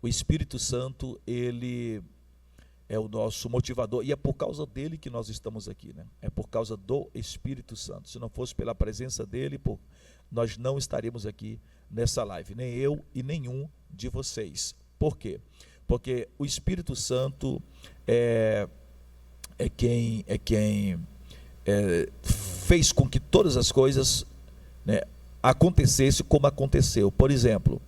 O Espírito Santo, ele é o nosso motivador, e é por causa dele que nós estamos aqui, né? É por causa do Espírito Santo. Se não fosse pela presença dele, nós não estaríamos aqui nessa live, nem eu e nenhum de vocês. Por quê? Porque o Espírito Santo é quem fez com que todas as coisas, né, acontecessem como aconteceu. Por exemplo,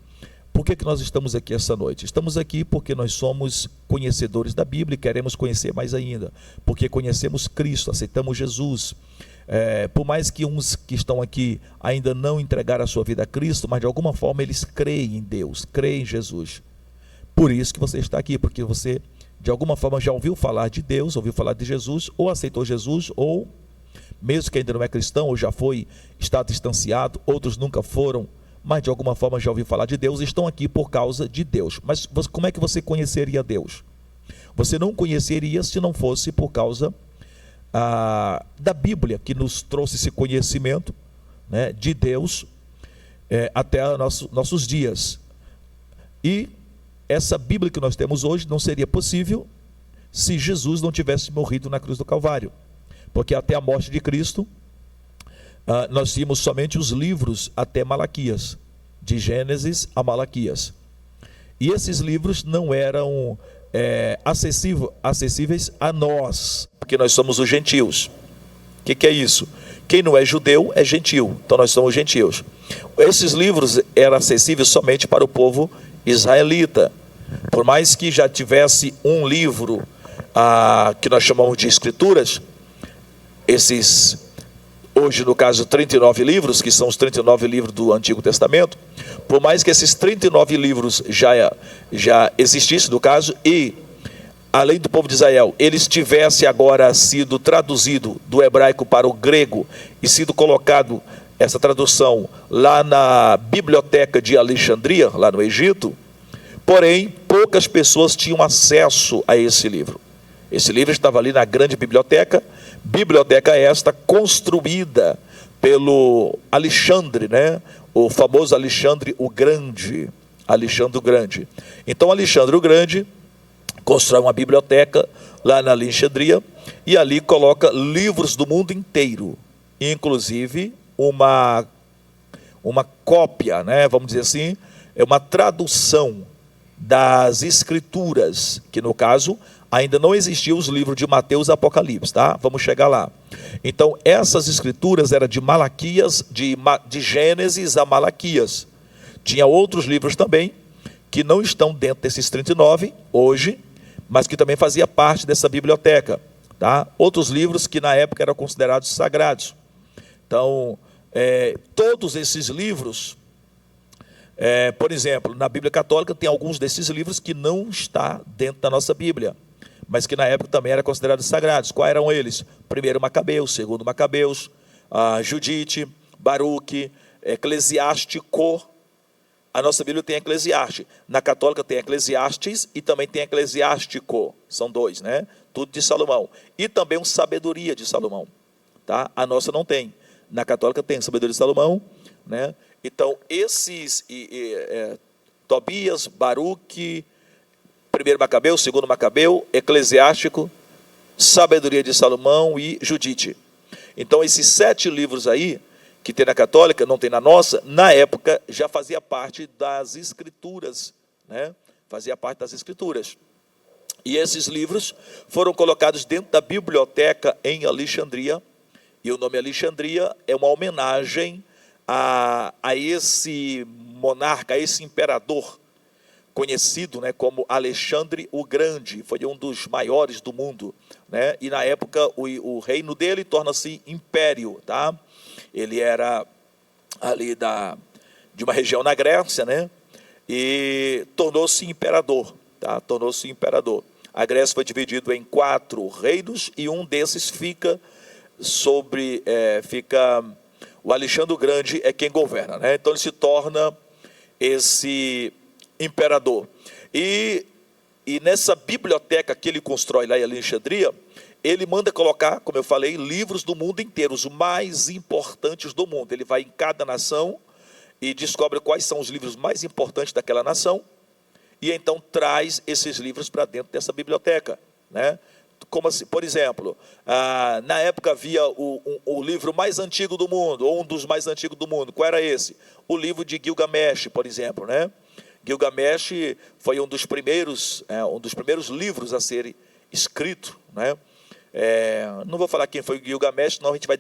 por que nós estamos aqui essa noite? Estamos aqui porque nós somos conhecedores da Bíblia e queremos conhecer mais ainda, porque conhecemos Cristo, aceitamos Jesus. Por mais que uns que estão aqui ainda não entregaram a sua vida a Cristo, mas de alguma forma eles creem em Deus, creem em Jesus. Por isso que você está aqui, porque você de alguma forma já ouviu falar de Deus, ouviu falar de Jesus, ou aceitou Jesus, ou mesmo que ainda não é cristão, ou já está distanciado, outros nunca foram, mas de alguma forma já ouviu falar de Deus, estão aqui por causa de Deus. Mas como é que você conheceria Deus? Você não conheceria se não fosse por causa da Bíblia, que nos trouxe esse conhecimento, né, de Deus até nossos dias. E essa Bíblia que nós temos hoje não seria possível se Jesus não tivesse morrido na cruz do Calvário, porque até a morte de Cristo nós tínhamos somente os livros até Malaquias, de Gênesis a Malaquias, e esses livros não eram acessíveis a nós, porque nós somos os gentios. O que é isso? Quem não é judeu é gentil, então nós somos gentios. Esses livros eram acessíveis somente para o povo israelita. Por mais que já tivesse um livro que nós chamamos de escrituras, hoje no caso 39 livros, que são os 39 livros do Antigo Testamento, por mais que esses 39 livros já existissem no caso, e além do povo de Israel, eles tivessem agora sido traduzido do hebraico para o grego e sido colocado essa tradução lá na biblioteca de Alexandria, lá no Egito, porém poucas pessoas tinham acesso a esse livro. Esse livro estava ali na grande biblioteca esta construída pelo Alexandre, né? O famoso Alexandre o Grande. Então Alexandre o Grande constrói uma biblioteca lá na Alexandria e ali coloca livros do mundo inteiro, inclusive uma cópia, né? Vamos dizer assim, é uma tradução das escrituras, que no caso ainda não existiam os livros de Mateus e Apocalipse, tá? Vamos chegar lá. Então essas escrituras eram de Malaquias, de Gênesis a Malaquias. Tinha outros livros também que não estão dentro desses 39 hoje, mas que também fazia parte dessa biblioteca, tá? Outros livros que na época eram considerados sagrados. Então todos esses livros, por exemplo, na Bíblia Católica tem alguns desses livros que não está dentro da nossa Bíblia, mas que na época também eram considerados sagrados. Quais eram eles? Primeiro Macabeus, segundo Macabeus, Judite, Baruque, Eclesiástico. A nossa Bíblia tem Eclesiastes. Na católica tem Eclesiastes e também tem Eclesiástico. São dois, né? Tudo de Salomão. E também um Sabedoria de Salomão, tá? A nossa não tem. Na católica tem Sabedoria de Salomão, né? Então esses Tobias, Baruque, primeiro Macabeu, segundo Macabeu, Eclesiástico, Sabedoria de Salomão e Judite. Então esses 7 livros aí, que tem na católica, não tem na nossa, na época já fazia parte das escrituras, né? Fazia parte das escrituras. E esses livros foram colocados dentro da biblioteca em Alexandria, e o nome Alexandria é uma homenagem a esse monarca, a esse imperador, conhecido, né, como Alexandre o Grande. Foi um dos maiores do mundo, né? E na época o reino dele torna-se império, tá? Ele era ali de uma região na Grécia, né? E tornou-se imperador, tá? Tornou-se imperador. A Grécia foi dividida em 4 reinos e um desses fica o Alexandre o Grande é quem governa, né? Então ele se torna esse imperador. E nessa biblioteca que ele constrói lá em Alexandria, ele manda colocar, como eu falei, livros do mundo inteiro, os mais importantes do mundo. Ele vai em cada nação e descobre quais são os livros mais importantes daquela nação e então traz esses livros para dentro dessa biblioteca, né? Como assim? Por exemplo, na época havia o livro mais antigo do mundo, ou um dos mais antigos do mundo. Qual era esse? O livro de Gilgamesh, por exemplo, né? Gilgamesh foi um dos primeiros livros a ser escrito, né? Não vou falar quem foi Gilgamesh, senão a gente vai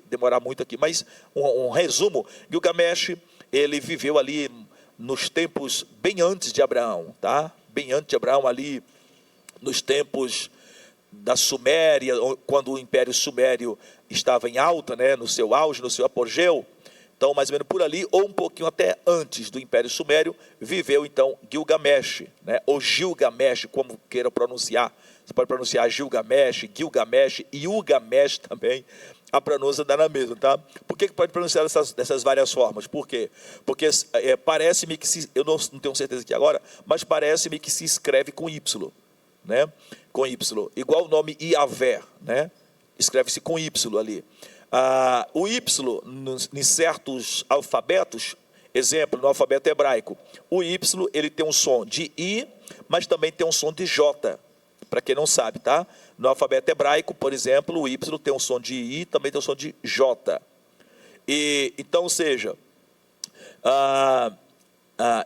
demorar muito aqui, mas um resumo: Gilgamesh, ele viveu ali nos tempos bem antes de Abraão, tá? Bem antes de Abraão, ali nos tempos da Suméria, quando o Império Sumério estava em alta, né, no seu auge, no seu apogeu. Então, mais ou menos por ali, ou um pouquinho até antes do Império Sumério, viveu então Gilgamesh, né, ou Gilgamesh, como queira pronunciar. Você pode pronunciar Gilgamesh, Gilgamesh, Ilgamesh também. A pronúncia dá na mesma, tá? Por que pode pronunciar dessas várias formas? Por quê? Porque parece-me que, eu não tenho certeza aqui agora, mas parece-me que se escreve com Y, né? Com Y, igual o nome Iavé, né? Escreve-se com Y ali. O Y, em certos alfabetos, exemplo, no alfabeto hebraico, o Y, ele tem um som de I, mas também tem um som de J, para quem não sabe, tá? No alfabeto hebraico, por exemplo, o Y tem um som de I, também tem um som de J. Então, ou seja,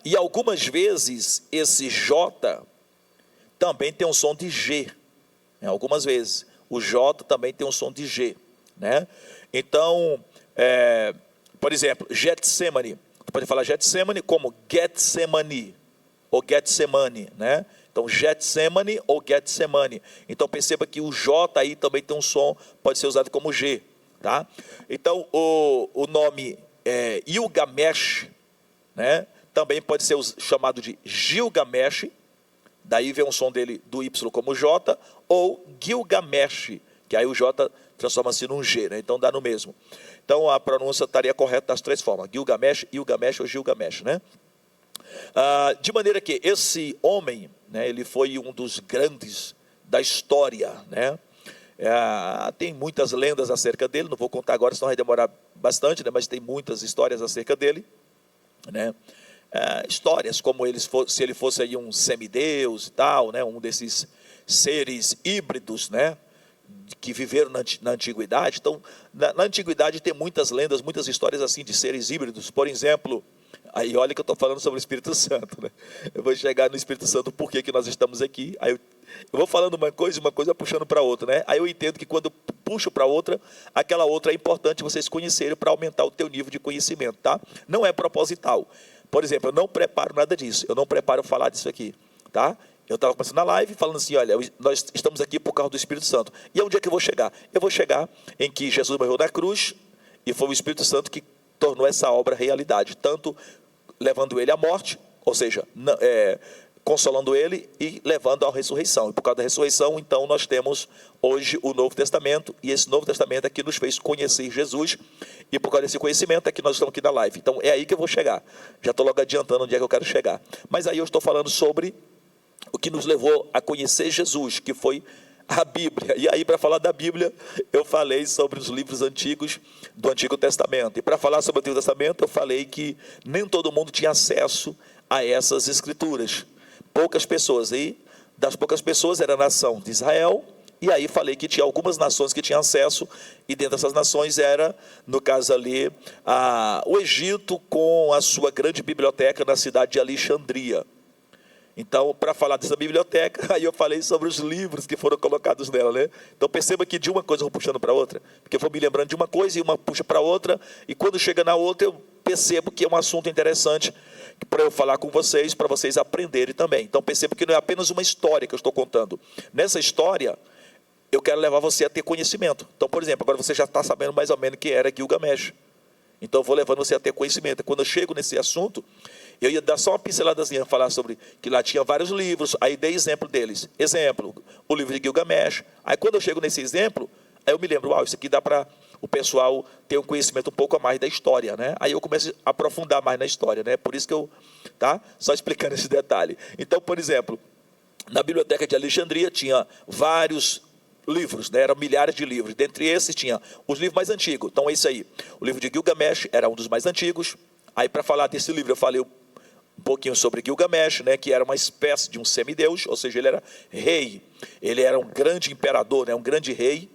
e algumas vezes esse J também tem um som de G, né? Algumas vezes o J também tem um som de G, né? Então, por exemplo, Getsemane, você pode falar Getsemane como Getsemani, ou Getsemane, né? Então, Getsemane ou Getsemane. Então, perceba que o J aí também tem um som, pode ser usado como G, tá? Então, o nome Ilgamesh, né, também pode ser chamado de Gilgamesh, daí vem um som dele do Y como J, ou Gilgamesh, que aí o J transforma-se num G, né? Então dá no mesmo. Então a pronúncia estaria correta das três formas: Gilgamesh, Ilgamesh ou Gilgamesh, né? De maneira que esse homem, né, ele foi um dos grandes da história, né? Tem muitas lendas acerca dele, não vou contar agora, senão vai demorar bastante, né? Mas tem muitas histórias acerca dele, né? Histórias como se ele fosse aí um semideus e tal, né? Um desses seres híbridos, né, que viveram na antiguidade. Então, na antiguidade tem muitas lendas, muitas histórias assim de seres híbridos. Por exemplo, aí olha que eu estou falando sobre o Espírito Santo, né? Eu vou chegar no Espírito Santo, por que nós estamos aqui. Aí eu vou falando uma coisa puxando para outra, né? Aí eu entendo que quando eu puxo para outra, aquela outra é importante vocês conhecerem para aumentar o teu nível de conhecimento, tá? Não é proposital. Por exemplo, eu não preparo nada disso, eu não preparo falar disso aqui, tá? Eu estava começando a live falando assim, olha, nós estamos aqui por causa do Espírito Santo. E onde é que eu vou chegar? Eu vou chegar em que Jesus morreu na cruz e foi o Espírito Santo que tornou essa obra realidade, tanto levando ele à morte, ou seja, consolando ele e levando à ressurreição. E por causa da ressurreição, então, nós temos hoje o Novo Testamento, e esse Novo Testamento é que nos fez conhecer Jesus, e por causa desse conhecimento é que nós estamos aqui na live. Então, é aí que eu vou chegar. Já estou logo adiantando onde é que eu quero chegar. Mas aí eu estou falando sobre o que nos levou a conhecer Jesus, que foi a Bíblia. E aí, para falar da Bíblia, eu falei sobre os livros antigos do Antigo Testamento. E para falar sobre o Antigo Testamento, eu falei que nem todo mundo tinha acesso a essas escrituras. Poucas pessoas. E das poucas pessoas era a nação de Israel. E aí falei que tinha algumas nações que tinham acesso. E dentro dessas nações era, no caso ali, o Egito, com a sua grande biblioteca na cidade de Alexandria. Então, para falar dessa biblioteca, aí eu falei sobre os livros que foram colocados nela, né? Então perceba que de uma coisa eu vou puxando para outra, porque eu vou me lembrando de uma coisa e uma puxa para outra, e quando chega na outra eu percebo que é um assunto interessante para eu falar com vocês, para vocês aprenderem também. Então perceba que não é apenas uma história que eu estou contando. Nessa história, eu quero levar você a ter conhecimento. Então, por exemplo, agora você já está sabendo mais ou menos quem era Gilgamesh. Então eu vou levando você a ter conhecimento. Quando eu chego nesse assunto, eu ia dar só uma pinceladazinha, falar sobre que lá tinha vários livros, aí dei exemplo deles. Exemplo, o livro de Gilgamesh. Aí quando eu chego nesse exemplo, aí eu me lembro, isso aqui dá para o pessoal ter um conhecimento um pouco a mais da história, né? Aí eu começo a aprofundar mais na história, né? Por isso que eu, só explicando esse detalhe. Então, por exemplo, na biblioteca de Alexandria tinha vários livros, né? Eram milhares de livros. Dentre esses tinha os livros mais antigos. Então é isso aí. O livro de Gilgamesh era um dos mais antigos. Aí para falar desse livro eu falei pouquinho sobre Gilgamesh, né, que era uma espécie de um semideus, ou seja, ele era rei, ele era um grande imperador, né, um grande rei,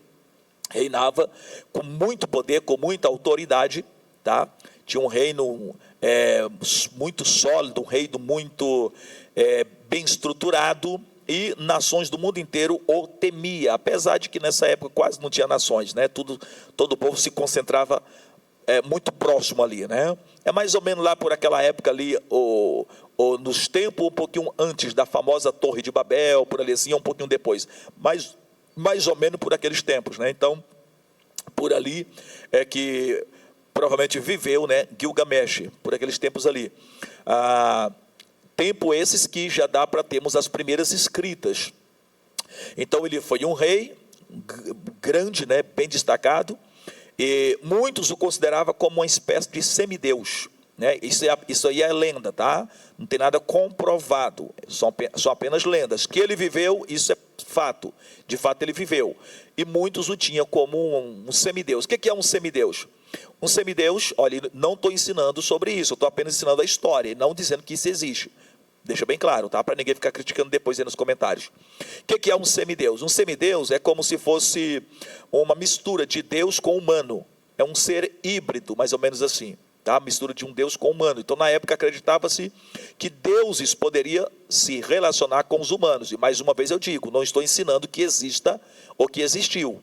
reinava com muito poder, com muita autoridade, tá? Tinha um reino muito sólido, um reino muito bem estruturado, e nações do mundo inteiro o temia, apesar de que nessa época quase não tinha nações, né? Todo o povo se concentrava muito próximo ali, né? É mais ou menos lá por aquela época ali, nos tempos um pouquinho antes da famosa Torre de Babel, por ali assim, um pouquinho depois, mas mais ou menos por aqueles tempos, né? Então, por ali é que provavelmente viveu, né, Gilgamesh, por aqueles tempos ali. Tempo esses que já dá para termos as primeiras escritas. Então ele foi um rei grande, né, bem destacado, e muitos o consideravam como uma espécie de semideus, né? Isso aí é lenda, tá? Não tem nada comprovado, são apenas lendas. Que ele viveu, isso é fato, de fato ele viveu, e muitos o tinham como um semideus. O que é um semideus? Um semideus, olha, não estou ensinando sobre isso, eu estou apenas ensinando a história, e não dizendo que isso existe. Deixa bem claro, tá? Para ninguém ficar criticando depois aí nos comentários. O que é um semideus? Um semideus é como se fosse uma mistura de Deus com humano. É um ser híbrido, mais ou menos assim, tá? Mistura de um Deus com humano. Então, na época, acreditava-se que deuses poderiam se relacionar com os humanos. E, mais uma vez eu digo, não estou ensinando que exista ou que existiu.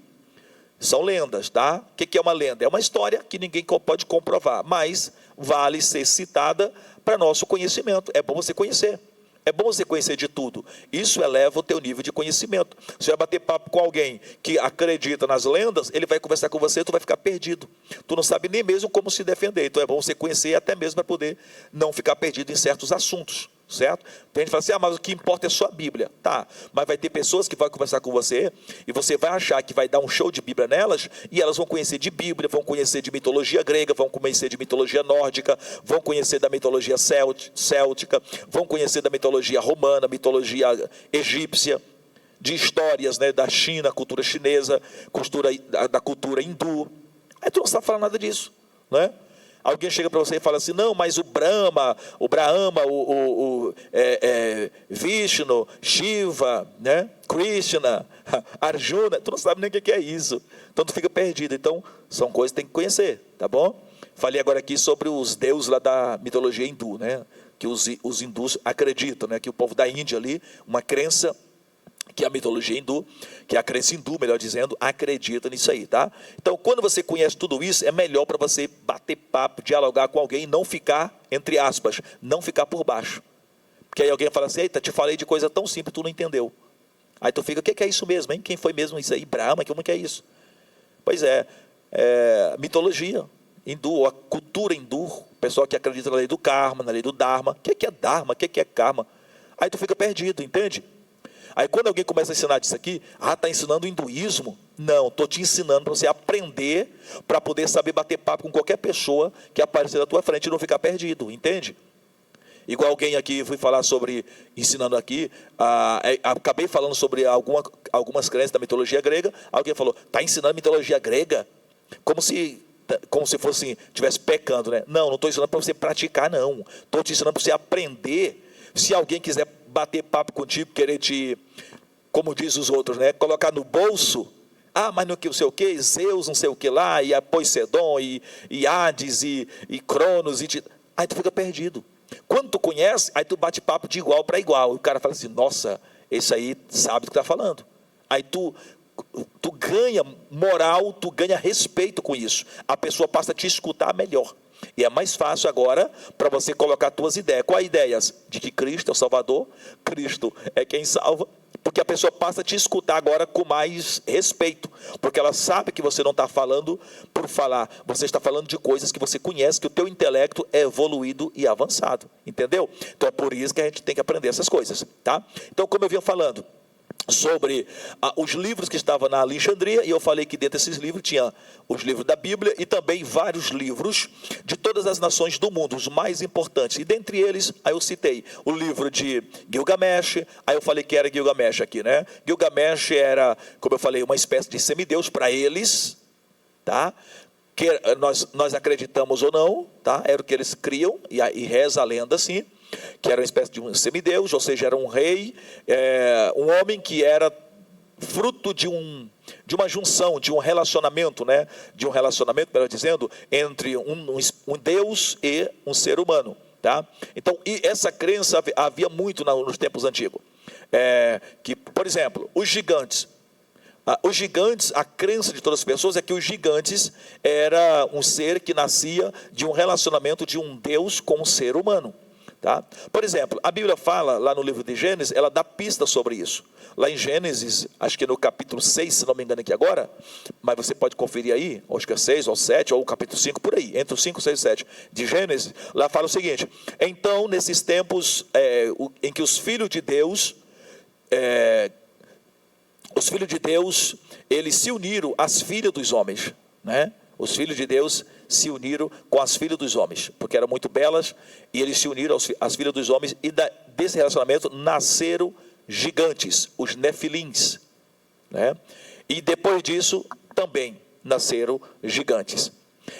São lendas, tá? O que é uma lenda? É uma história que ninguém pode comprovar, mas vale ser citada para nosso conhecimento. É bom você conhecer. É bom você conhecer de tudo. Isso eleva o teu nível de conhecimento. Você vai bater papo com alguém que acredita nas lendas, ele vai conversar com você e tu vai ficar perdido. Tu não sabe nem mesmo como se defender. Então é bom você conhecer até mesmo para poder não ficar perdido em certos assuntos. Certo? Tem gente que fala assim, mas o que importa é só a Bíblia. Tá, mas vai ter pessoas que vão conversar com você e você vai achar que vai dar um show de Bíblia nelas, e elas vão conhecer de Bíblia, vão conhecer de mitologia grega, vão conhecer de mitologia nórdica, vão conhecer da mitologia céltica, vão conhecer da mitologia romana, mitologia egípcia, de histórias, né, da China, cultura chinesa, da cultura hindu. Aí tu não sabe falar nada disso, né? Alguém chega para você e fala assim, não, mas o Brahma, Vishnu, Shiva, né? Krishna, Arjuna, tu não sabe nem o que é isso. Então tu fica perdido. Então são coisas que tem que conhecer, tá bom? Falei agora aqui sobre os deuses lá da mitologia hindu, né? Que os hindus acreditam, né? Que o povo da Índia ali, uma crença que a mitologia hindu, que a crença hindu, melhor dizendo, acredita nisso aí, tá? Então, quando você conhece tudo isso, é melhor para você bater papo, dialogar com alguém e não ficar, entre aspas, não ficar por baixo. Porque aí alguém fala assim, eita, te falei de coisa tão simples, tu não entendeu. Aí tu fica, o que é isso mesmo, hein? Quem foi mesmo isso aí? Brahma, como que é isso? Pois é mitologia hindu, a cultura hindu, o pessoal que acredita na lei do karma, na lei do dharma. O que é dharma? O que é karma? Aí tu fica perdido, entende? Aí quando alguém começa a ensinar disso aqui, está ensinando o hinduísmo? Não, estou te ensinando para você aprender, para poder saber bater papo com qualquer pessoa que aparecer na tua frente e não ficar perdido, entende? Igual alguém aqui, fui falar sobre, ensinando aqui, acabei falando sobre algumas crenças da mitologia grega, alguém falou, está ensinando mitologia grega? Como se fosse, estivesse pecando, né? Não estou ensinando para você praticar, não. Estou te ensinando para você aprender. Se alguém quiser bater papo contigo, querer te, como diz os outros, né, colocar no bolso, mas não sei o que, Zeus não sei o que lá, e a Poseidon, e Hades, e Cronos, aí tu fica perdido. Quando tu conhece, aí tu bate papo de igual para igual, e o cara fala assim, nossa, esse aí sabe do que está falando. Aí tu ganha moral, tu ganha respeito com isso, a pessoa passa a te escutar melhor. E é mais fácil agora para você colocar tuas ideias. Quais ideias? De que Cristo é o Salvador, Cristo é quem salva, porque a pessoa passa a te escutar agora com mais respeito, porque ela sabe que você não está falando por falar, você está falando de coisas que você conhece, que o teu intelecto é evoluído e avançado, entendeu? Então é por isso que a gente tem que aprender essas coisas, tá? Então, como eu vinha falando sobre os livros que estavam na Alexandria, e eu falei que dentro desses livros tinha os livros da Bíblia e também vários livros de todas as nações do mundo, os mais importantes, e dentre eles, aí eu citei o livro de Gilgamesh, aí eu falei que era Gilgamesh aqui, né? Gilgamesh era, como eu falei, uma espécie de semideus para eles, tá? Que nós acreditamos ou não, tá? Era o que eles criam, e reza a lenda assim. que era uma espécie de um semideus, ou seja, era um rei, um homem que era fruto de uma junção, de um relacionamento, né? De um relacionamento, melhor dizendo, entre um Deus e um ser humano, tá? Então, e essa crença havia muito nos tempos antigos. Que, por exemplo, os gigantes, a crença de todas as pessoas é que os gigantes era um ser que nascia de um relacionamento de um Deus com um ser humano. Tá? Por exemplo, a Bíblia fala, lá no livro de Gênesis, ela dá pista sobre isso. Lá em Gênesis, acho que no capítulo 6, se não me engano aqui agora, mas você pode conferir aí, acho que é 6 ou 7, ou o capítulo 5, por aí, entre os 5, 6 e 7 de Gênesis, lá fala o seguinte: então, nesses tempos em que os filhos de Deus, eles se uniram às filhas dos homens, né? Os filhos de Deus se uniram com as filhas dos homens, porque eram muito belas, e eles se uniram às filhas dos homens, e desse relacionamento nasceram gigantes, os nefilins, né? E depois disso também nasceram gigantes.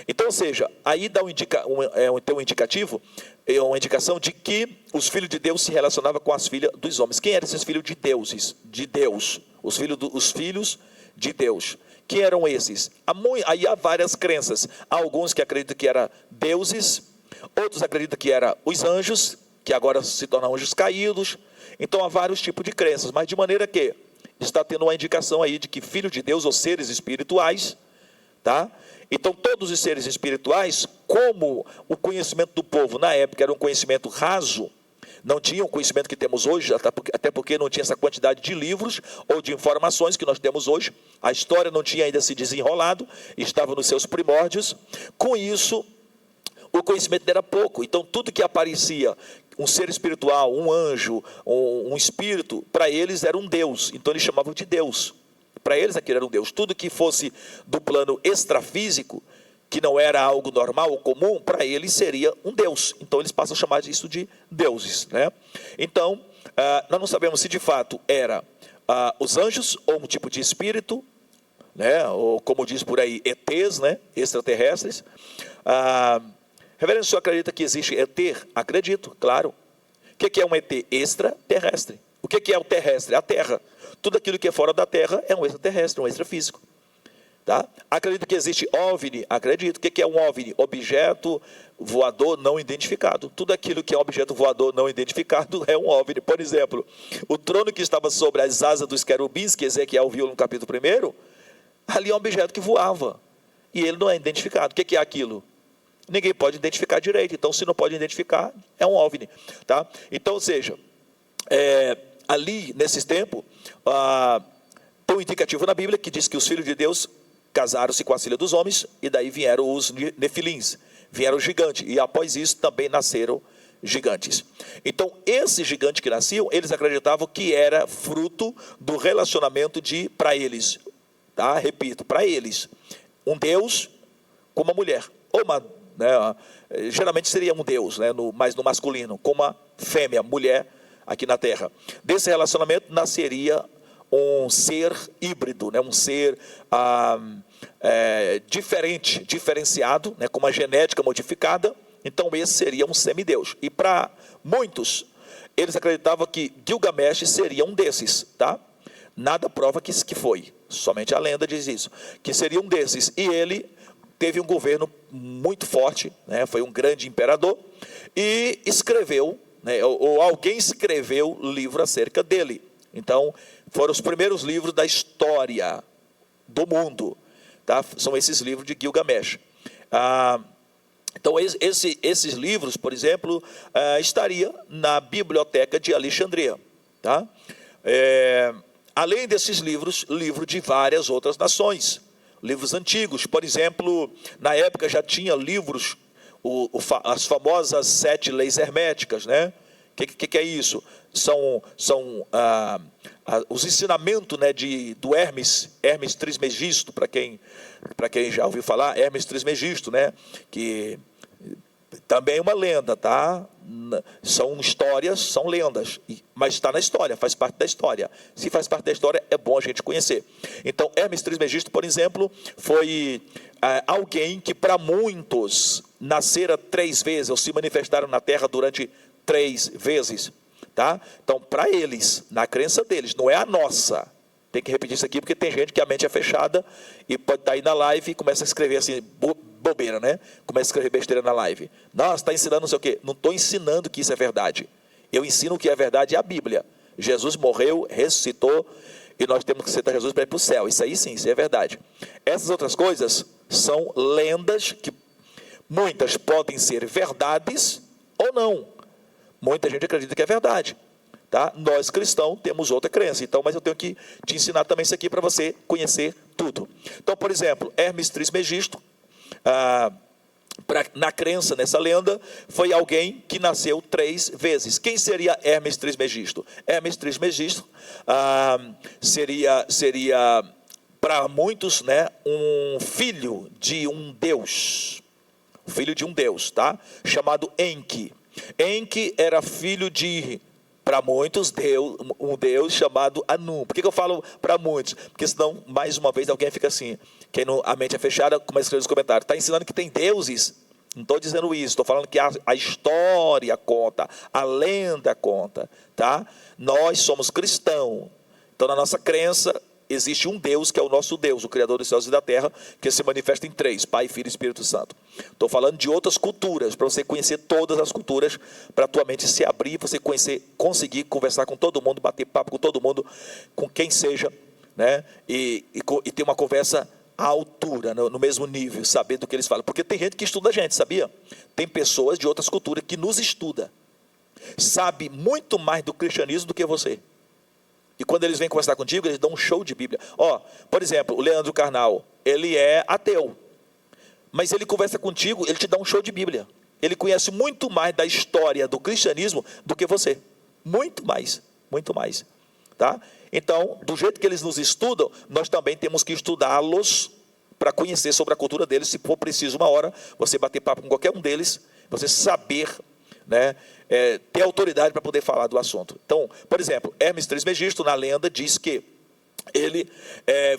Então, ou seja, aí dá um indicativo, uma indicação de que os filhos de Deus se relacionavam com as filhas dos homens. Quem eram esses filhos de deuses? De Deus, os filhos de Deus. Quem eram esses? Aí há várias crenças. Há alguns que acreditam que eram deuses, outros acreditam que eram os anjos, que agora se tornam anjos caídos. Então há vários tipos de crenças, mas de maneira que está tendo uma indicação aí de que filhos de Deus, ou seres espirituais, tá? Então todos os seres espirituais, como o conhecimento do povo na época era um conhecimento raso, não tinha o conhecimento que temos hoje, até porque não tinha essa quantidade de livros ou de informações que nós temos hoje. A história não tinha ainda se desenrolado, estava nos seus primórdios. Com isso, o conhecimento era pouco. Então, tudo que aparecia, um ser espiritual, um anjo, um espírito, para eles era um Deus. Então, eles chamavam de Deus. Para eles, aquilo era um Deus. Tudo que fosse do plano extrafísico, que não era algo normal ou comum, para eles seria um Deus. Então eles passam a chamar isso de deuses, né? Então, nós não sabemos se de fato era os anjos ou um tipo de espírito, né? Ou como diz por aí, ETs, né? Extraterrestres. Reverendo, o senhor acredita que existe ET? Acredito, claro. O que é um ET? Extraterrestre. O que é o terrestre? A Terra. Tudo aquilo que é fora da Terra é um extraterrestre, um extrafísico. Tá? Acredito que existe OVNI? Acredito. O que é um OVNI? Objeto voador não identificado. Tudo aquilo que é objeto voador não identificado é um OVNI. Por exemplo, o trono que estava sobre as asas dos querubins, que Ezequiel viu no capítulo 1, ali é um objeto que voava. E ele não é identificado. O que é aquilo? Ninguém pode identificar direito. Então, se não pode identificar, é um OVNI. Tá? Então, ou seja, ali, nesses tempos, tem um indicativo na Bíblia que diz que os filhos de Deus casaram-se com a filha dos homens, e daí vieram os nefilins, vieram os gigantes, e após isso também nasceram gigantes. Então, esses gigantes que nasciam, eles acreditavam que era fruto do relacionamento para eles, tá? Repito, para eles, um Deus com uma mulher, ou uma, né, geralmente seria um Deus, né, mas no masculino, com uma fêmea, mulher, aqui na Terra. Desse relacionamento nasceria um ser híbrido, né? Um ser diferenciado, né? Com uma genética modificada. Então esse seria um semideus. E para muitos, eles acreditavam que Gilgamesh seria um desses, tá? Nada prova que foi, somente a lenda diz isso, que seria um desses. E ele teve um governo muito forte, né? Foi um grande imperador, e escreveu, né? Ou alguém escreveu livro acerca dele. Então, foram os primeiros livros da história do mundo, tá? São esses livros de Gilgamesh. Então, esses livros, por exemplo, estaria na biblioteca de Alexandria, tá? Além desses livros, livro de várias outras nações, livros antigos. Por exemplo, na época já tinha livros, as famosas 7 leis herméticas, né? O que é isso? São os ensinamentos, né, do Hermes Trismegisto, para quem já ouviu falar, Hermes Trismegisto, né, que também é uma lenda, tá? São histórias, são lendas, mas está na história, faz parte da história. Se faz parte da história, é bom a gente conhecer. Então, Hermes Trismegisto, por exemplo, foi alguém que para muitos nascera 3 vezes, ou se manifestaram na Terra durante 3 vezes, tá? Então, para eles, na crença deles, não é a nossa. Tem que repetir isso aqui, porque tem gente que a mente é fechada e pode estar aí na live e começa a escrever assim, bobeira, né? Começa a escrever besteira na live. Nossa, está ensinando não sei o quê. Não estou ensinando que isso é verdade. Eu ensino o que é verdade é a Bíblia. Jesus morreu, ressuscitou, e nós temos que aceitar Jesus para ir para o céu. Isso aí sim, isso é verdade. Essas outras coisas são lendas que muitas podem ser verdades ou não. Muita gente acredita que é verdade. Tá? Nós cristãos temos outra crença, então, mas eu tenho que te ensinar também isso aqui para você conhecer tudo. Então, por exemplo, Hermes Trismegisto, na crença, nessa lenda, foi alguém que nasceu 3 vezes. Quem seria Hermes Trismegisto? Hermes Trismegisto seria para muitos, né, um filho de um deus, tá? Chamado Enki. Enki era filho de, para muitos, um deus chamado Anu. Por que eu falo para muitos? Porque senão, mais uma vez, alguém fica assim, a mente é fechada, começa a escrever nos comentários, está ensinando que tem deuses? Não estou dizendo isso, estou falando que a história conta, a lenda conta, tá? Nós somos cristãos, então na nossa crença existe um Deus que é o nosso Deus, o Criador dos céus e da terra, que se manifesta em 3, Pai, Filho e Espírito Santo. Estou falando de outras culturas, para você conhecer todas as culturas, para a tua mente se abrir, você conseguir conversar com todo mundo, bater papo com todo mundo, com quem seja, né? E ter uma conversa à altura, no mesmo nível, saber do que eles falam. Porque tem gente que estuda a gente, sabia? Tem pessoas de outras culturas que nos estuda, sabe muito mais do cristianismo do que você. E quando eles vêm conversar contigo, eles dão um show de Bíblia. Por exemplo, o Leandro Carnal, ele é ateu, mas ele conversa contigo, ele te dá um show de Bíblia. Ele conhece muito mais da história do cristianismo do que você. Muito mais, tá? Então, do jeito que eles nos estudam, nós também temos que estudá-los para conhecer sobre a cultura deles. Se for preciso uma hora, você bater papo com qualquer um deles, você saber, né, ter autoridade para poder falar do assunto. Então, por exemplo, Hermes Trismegisto, na lenda, diz que ele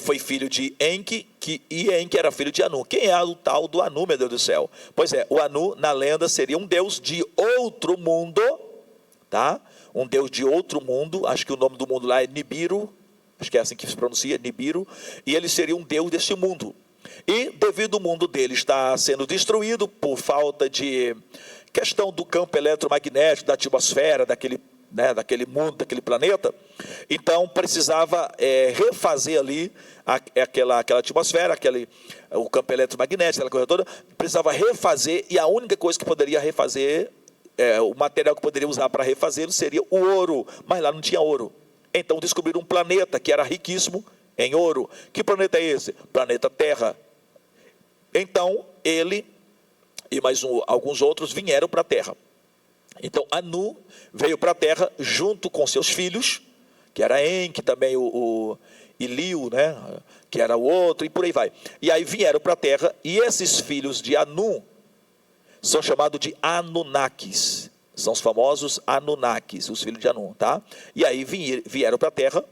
foi filho de Enki, e Enki era filho de Anu. Quem é o tal do Anu, meu Deus do céu? Pois é, o Anu, na lenda, seria um deus de outro mundo, tá? Um deus de outro mundo, acho que o nome do mundo lá é Nibiru, acho que é assim que se pronuncia, Nibiru, e ele seria um deus desse mundo. E devido ao mundo dele estar sendo destruído por falta de questão do campo eletromagnético, da atmosfera, daquele mundo, daquele planeta, então precisava refazer ali aquela atmosfera, o campo eletromagnético, aquela coisa toda, precisava refazer, e a única coisa que poderia refazer, o material que poderia usar para refazer seria o ouro, mas lá não tinha ouro. Então descobriram um planeta que era riquíssimo em ouro. Que planeta é esse? Planeta Terra. Então ele e mais alguns outros vieram para a Terra. Então Anu veio para a Terra junto com seus filhos, que era Enki, também o Iliu, né, que era o outro, e por aí vai. E aí vieram para a Terra, e esses filhos de Anu são chamados de Anunnakis. São os famosos Anunnakis, os filhos de Anu, tá? E aí vieram para a Terra,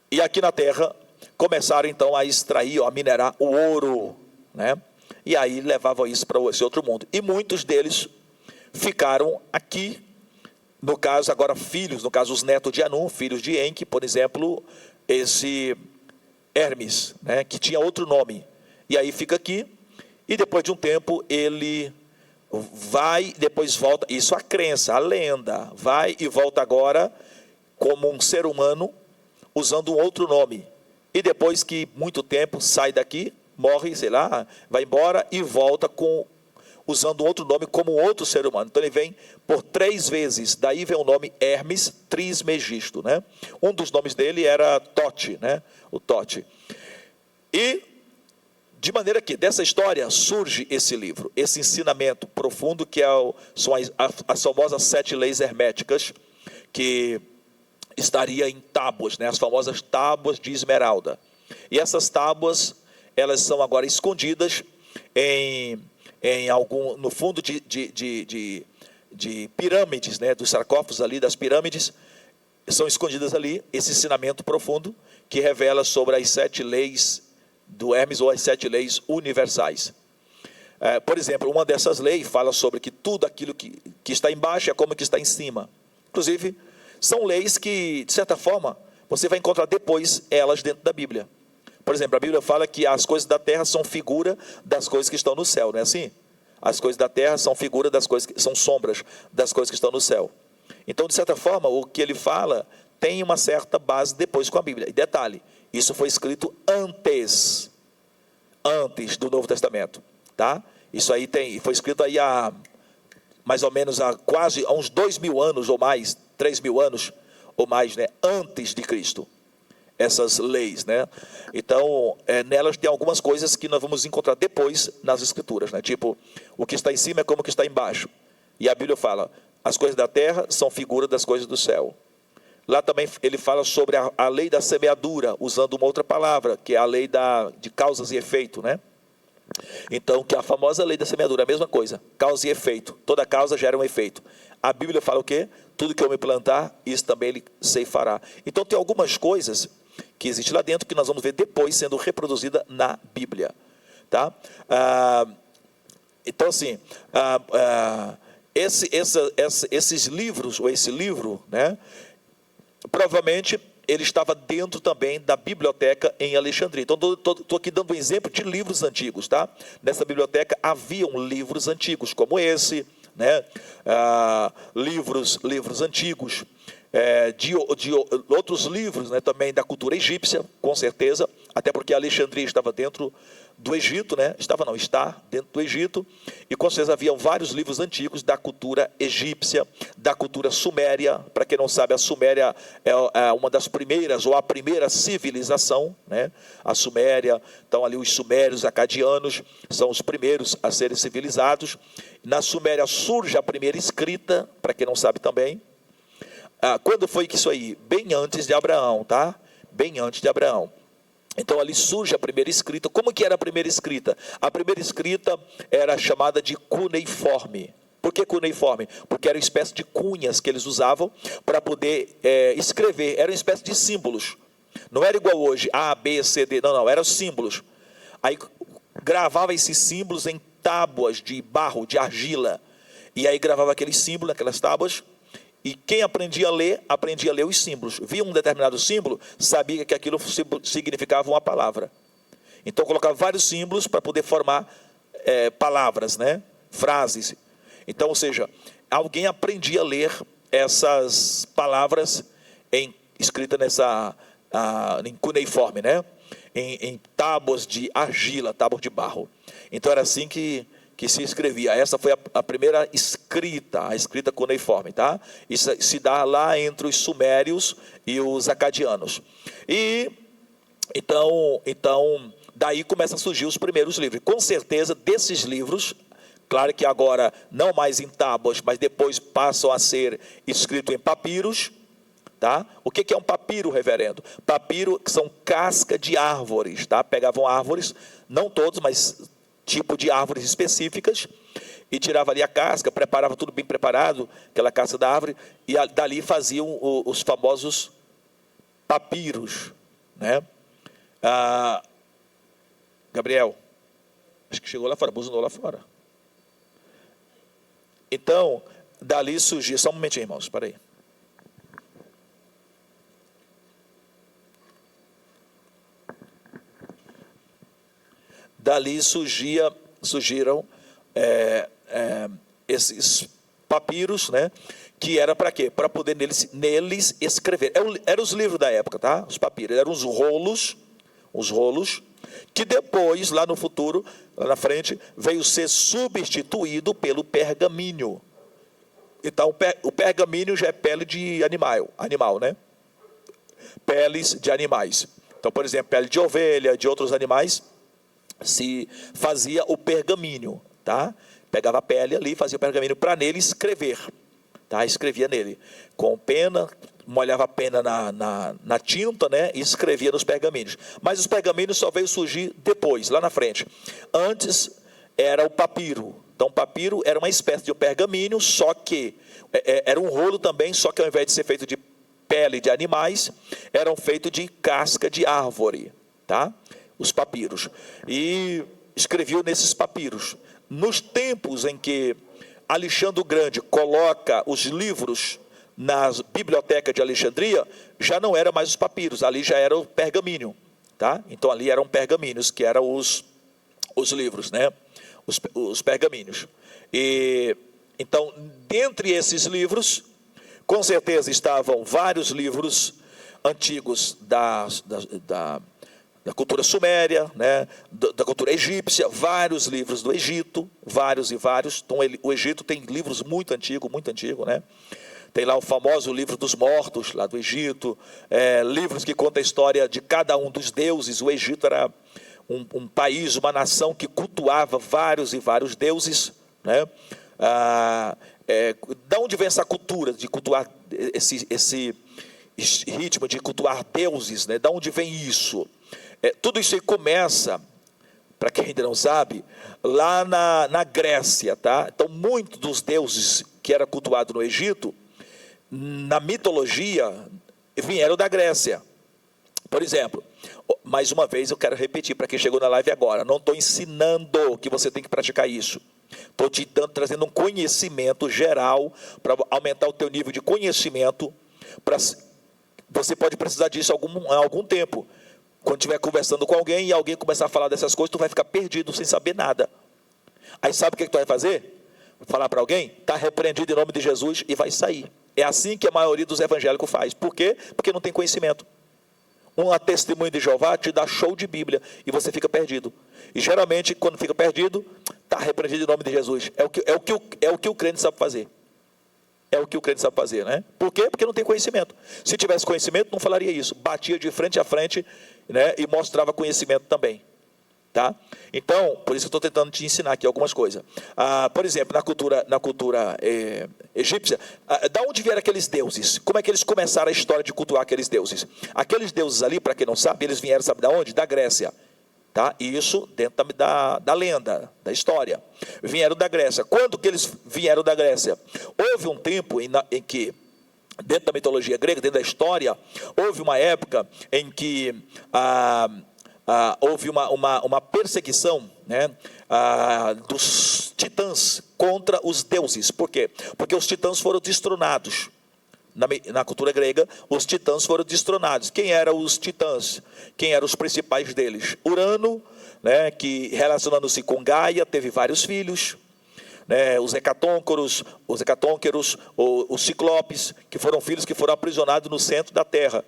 e aqui na Terra começaram então a extrair, a minerar o ouro, né? E aí levavam isso para esse outro mundo. E muitos deles ficaram aqui, no caso agora filhos, no caso os netos de Anu, filhos de Enki, por exemplo, esse Hermes, né, que tinha outro nome. E aí fica aqui, e depois de um tempo ele vai, depois volta, isso a crença, a lenda, vai e volta agora como um ser humano, usando um outro nome. E depois que muito tempo sai daqui, morre, sei lá, vai embora e volta usando outro nome como outro ser humano. Então ele vem por 3 vezes, daí vem o nome Hermes Trismegisto, né? Um dos nomes dele era Tote, né? O Tote. E de maneira que dessa história surge esse livro, esse ensinamento profundo que são as famosas 7 leis herméticas, que estaria em tábuas, né? As famosas tábuas de esmeralda. E essas tábuas, elas são agora escondidas no fundo de pirâmides, né? Dos sarcófagos ali, das pirâmides, são escondidas ali, esse ensinamento profundo que revela sobre as 7 leis do Hermes, ou as 7 leis universais. Por exemplo, uma dessas leis fala sobre que tudo aquilo que está embaixo é como que está em cima. Inclusive, são leis que, de certa forma, você vai encontrar depois elas dentro da Bíblia. Por exemplo, a Bíblia fala que as coisas da terra são figura das coisas que estão no céu, não é assim? As coisas da terra são figura das coisas que são sombras das coisas que estão no céu. Então, de certa forma, o que ele fala tem uma certa base depois com a Bíblia. E detalhe, isso foi escrito antes do Novo Testamento, tá? Isso aí foi escrito aí há mais ou menos há uns 2.000 anos ou mais, 3.000 anos ou mais, né? Antes de Cristo. Essas leis, né? Então, nelas tem algumas coisas que nós vamos encontrar depois nas Escrituras, né? Tipo, o que está em cima é como o que está embaixo. E a Bíblia fala, as coisas da terra são figura das coisas do céu. Lá também ele fala sobre a lei da semeadura, usando uma outra palavra, que é a lei de causas e efeito, né? Então, que a famosa lei da semeadura é a mesma coisa, causa e efeito. Toda causa gera um efeito. A Bíblia fala o quê? Tudo que eu me plantar, isso também ele ceifará. Então, tem algumas coisas que existem lá dentro que nós vamos ver depois sendo reproduzida na Bíblia, tá? Então, assim, esses livros, ou esse livro, né? Provavelmente ele estava dentro também da biblioteca em Alexandria. Então, estou aqui dando um exemplo de livros antigos, tá? Nessa biblioteca haviam livros antigos, como esse, né? Livros antigos, de outros livros, né? Também da cultura egípcia, com certeza, até porque Alexandria estava dentro do Egito, né? Está dentro do Egito, e com certeza haviam vários livros antigos da cultura egípcia, da cultura suméria. Para quem não sabe, a Suméria é uma das primeiras, ou a primeira civilização, né? A Suméria, então ali os sumérios, acadianos, são os primeiros a serem civilizados. Na Suméria surge a primeira escrita, para quem não sabe também. Quando foi que isso aí? Bem antes de Abraão, tá? Bem antes de Abraão. Então ali surge a primeira escrita. Como que era a primeira escrita? A primeira escrita era chamada de cuneiforme. Por que cuneiforme? Porque era uma espécie de cunhas que eles usavam para poder escrever. Era uma espécie de símbolos. Não era igual hoje, A, B, C, D. Não, eram símbolos. Aí gravava esses símbolos em tábuas de barro, de argila. E aí gravava aqueles símbolos naquelas tábuas. E quem aprendia a ler os símbolos. Via um determinado símbolo, sabia que aquilo significava uma palavra. Então colocava vários símbolos para poder formar palavras, né? Frases. Então, ou seja, alguém aprendia a ler essas palavras escritas em cuneiforme, né? Em tábuas de argila, tábuas de barro. Então era assim que se escrevia. Essa foi a primeira escrita, a escrita cuneiforme, tá? Isso se dá lá entre os sumérios e os acadianos. E então daí começam a surgir os primeiros livros. Com certeza desses livros, claro que agora não mais em tábuas, mas depois passam a ser escritos em papiros, tá? O que é um papiro, reverendo? Papiro são casca de árvores, tá? Pegavam árvores, não todos, mas tipo de árvores específicas, e tirava ali a casca, preparava tudo bem preparado, aquela casca da árvore, e dali faziam os famosos papiros, né? Gabriel, acho que chegou lá fora, buzinou lá fora. Então, dali surgia, só um momentinho, irmãos, para aí. Dali surgiram esses papiros, né? Que era para quê? Para poder neles escrever. Eram os livros da época, tá? Os papiros, eram os rolos, que depois, lá no futuro, lá na frente, veio ser substituído pelo pergaminho. Então, o pergaminho já é pele de animal, né? Peles de animais. Então, por exemplo, pele de ovelha, de outros animais, se fazia o pergaminho, tá? Pegava a pele ali, fazia o pergaminho para nele escrever, tá? Escrevia nele com pena, molhava a pena na tinta, né? E escrevia nos pergaminhos. Mas os pergaminhos só veio surgir depois, lá na frente. Antes era o papiro. Então o papiro era uma espécie de pergaminho, só que era um rolo também, só que ao invés de ser feito de pele de animais, eram feitos de casca de árvore, tá? Os papiros, e escreviam nesses papiros. nos tempos em que Alexandre o Grande coloca os livros na biblioteca de Alexandria, já não era mais os papiros, ali já era o pergaminho, tá? Então ali eram pergaminhos, que eram os livros, né? Os pergaminhos. E então, dentre esses livros, com certeza estavam vários livros antigos da cultura suméria, né? Da cultura egípcia, vários livros do Egito, vários. Então, o Egito tem livros muito antigos, né? Tem lá o famoso livro dos mortos, lá do Egito, livros que contam a história de cada um dos deuses. O Egito era um país, uma nação que cultuava vários e vários deuses, né? Da onde vem essa cultura de cultuar, esse ritmo de cultuar deuses, né? Da onde vem isso? Tudo isso aí começa, para quem ainda não sabe, lá na Grécia, tá? Então, muitos dos deuses que era cultuado no Egito, na mitologia, vieram da Grécia. Por exemplo, mais uma vez eu quero repetir para quem chegou na live agora, não estou ensinando que você tem que praticar isso. Estou te trazendo um conhecimento geral para aumentar o teu nível de conhecimento. Você pode precisar disso há algum tempo. Quando estiver conversando com alguém e alguém começar a falar dessas coisas, tu vai ficar perdido sem saber nada. Aí sabe o que tu vai fazer? Falar para alguém, está repreendido em nome de Jesus e vai sair. É assim que a maioria dos evangélicos faz. Por quê? Porque não tem conhecimento. Uma testemunha de Jeová te dá show de Bíblia e você fica perdido. E geralmente, quando fica perdido, está repreendido em nome de Jesus. É o que o crente sabe fazer. É o que o crente sabe fazer, né? Por quê? Porque não tem conhecimento. Se tivesse conhecimento, não falaria isso. Batia de frente a frente, né? E mostrava conhecimento também. Tá? Então, por isso que eu estou tentando te ensinar aqui algumas coisas. Por exemplo, na cultura egípcia, da onde vieram aqueles deuses? Como é que eles começaram a história de cultuar aqueles deuses? Aqueles deuses ali, para quem não sabe, eles vieram, sabe de onde? Da Grécia. Tá? E isso dentro da lenda, da história. Vieram da Grécia. Quando que eles vieram da Grécia? Houve um tempo em que, dentro da mitologia grega, dentro da história, houve uma época em que houve uma perseguição, né, dos titãs contra os deuses. Por quê? Porque os titãs foram destronados. Na cultura grega, os titãs foram destronados. Quem eram os titãs? Quem eram os principais deles? Urano, né, que relacionando-se com Gaia, teve vários filhos. Né, os hecatônqueros, os ciclopes, que foram filhos que foram aprisionados no centro da terra,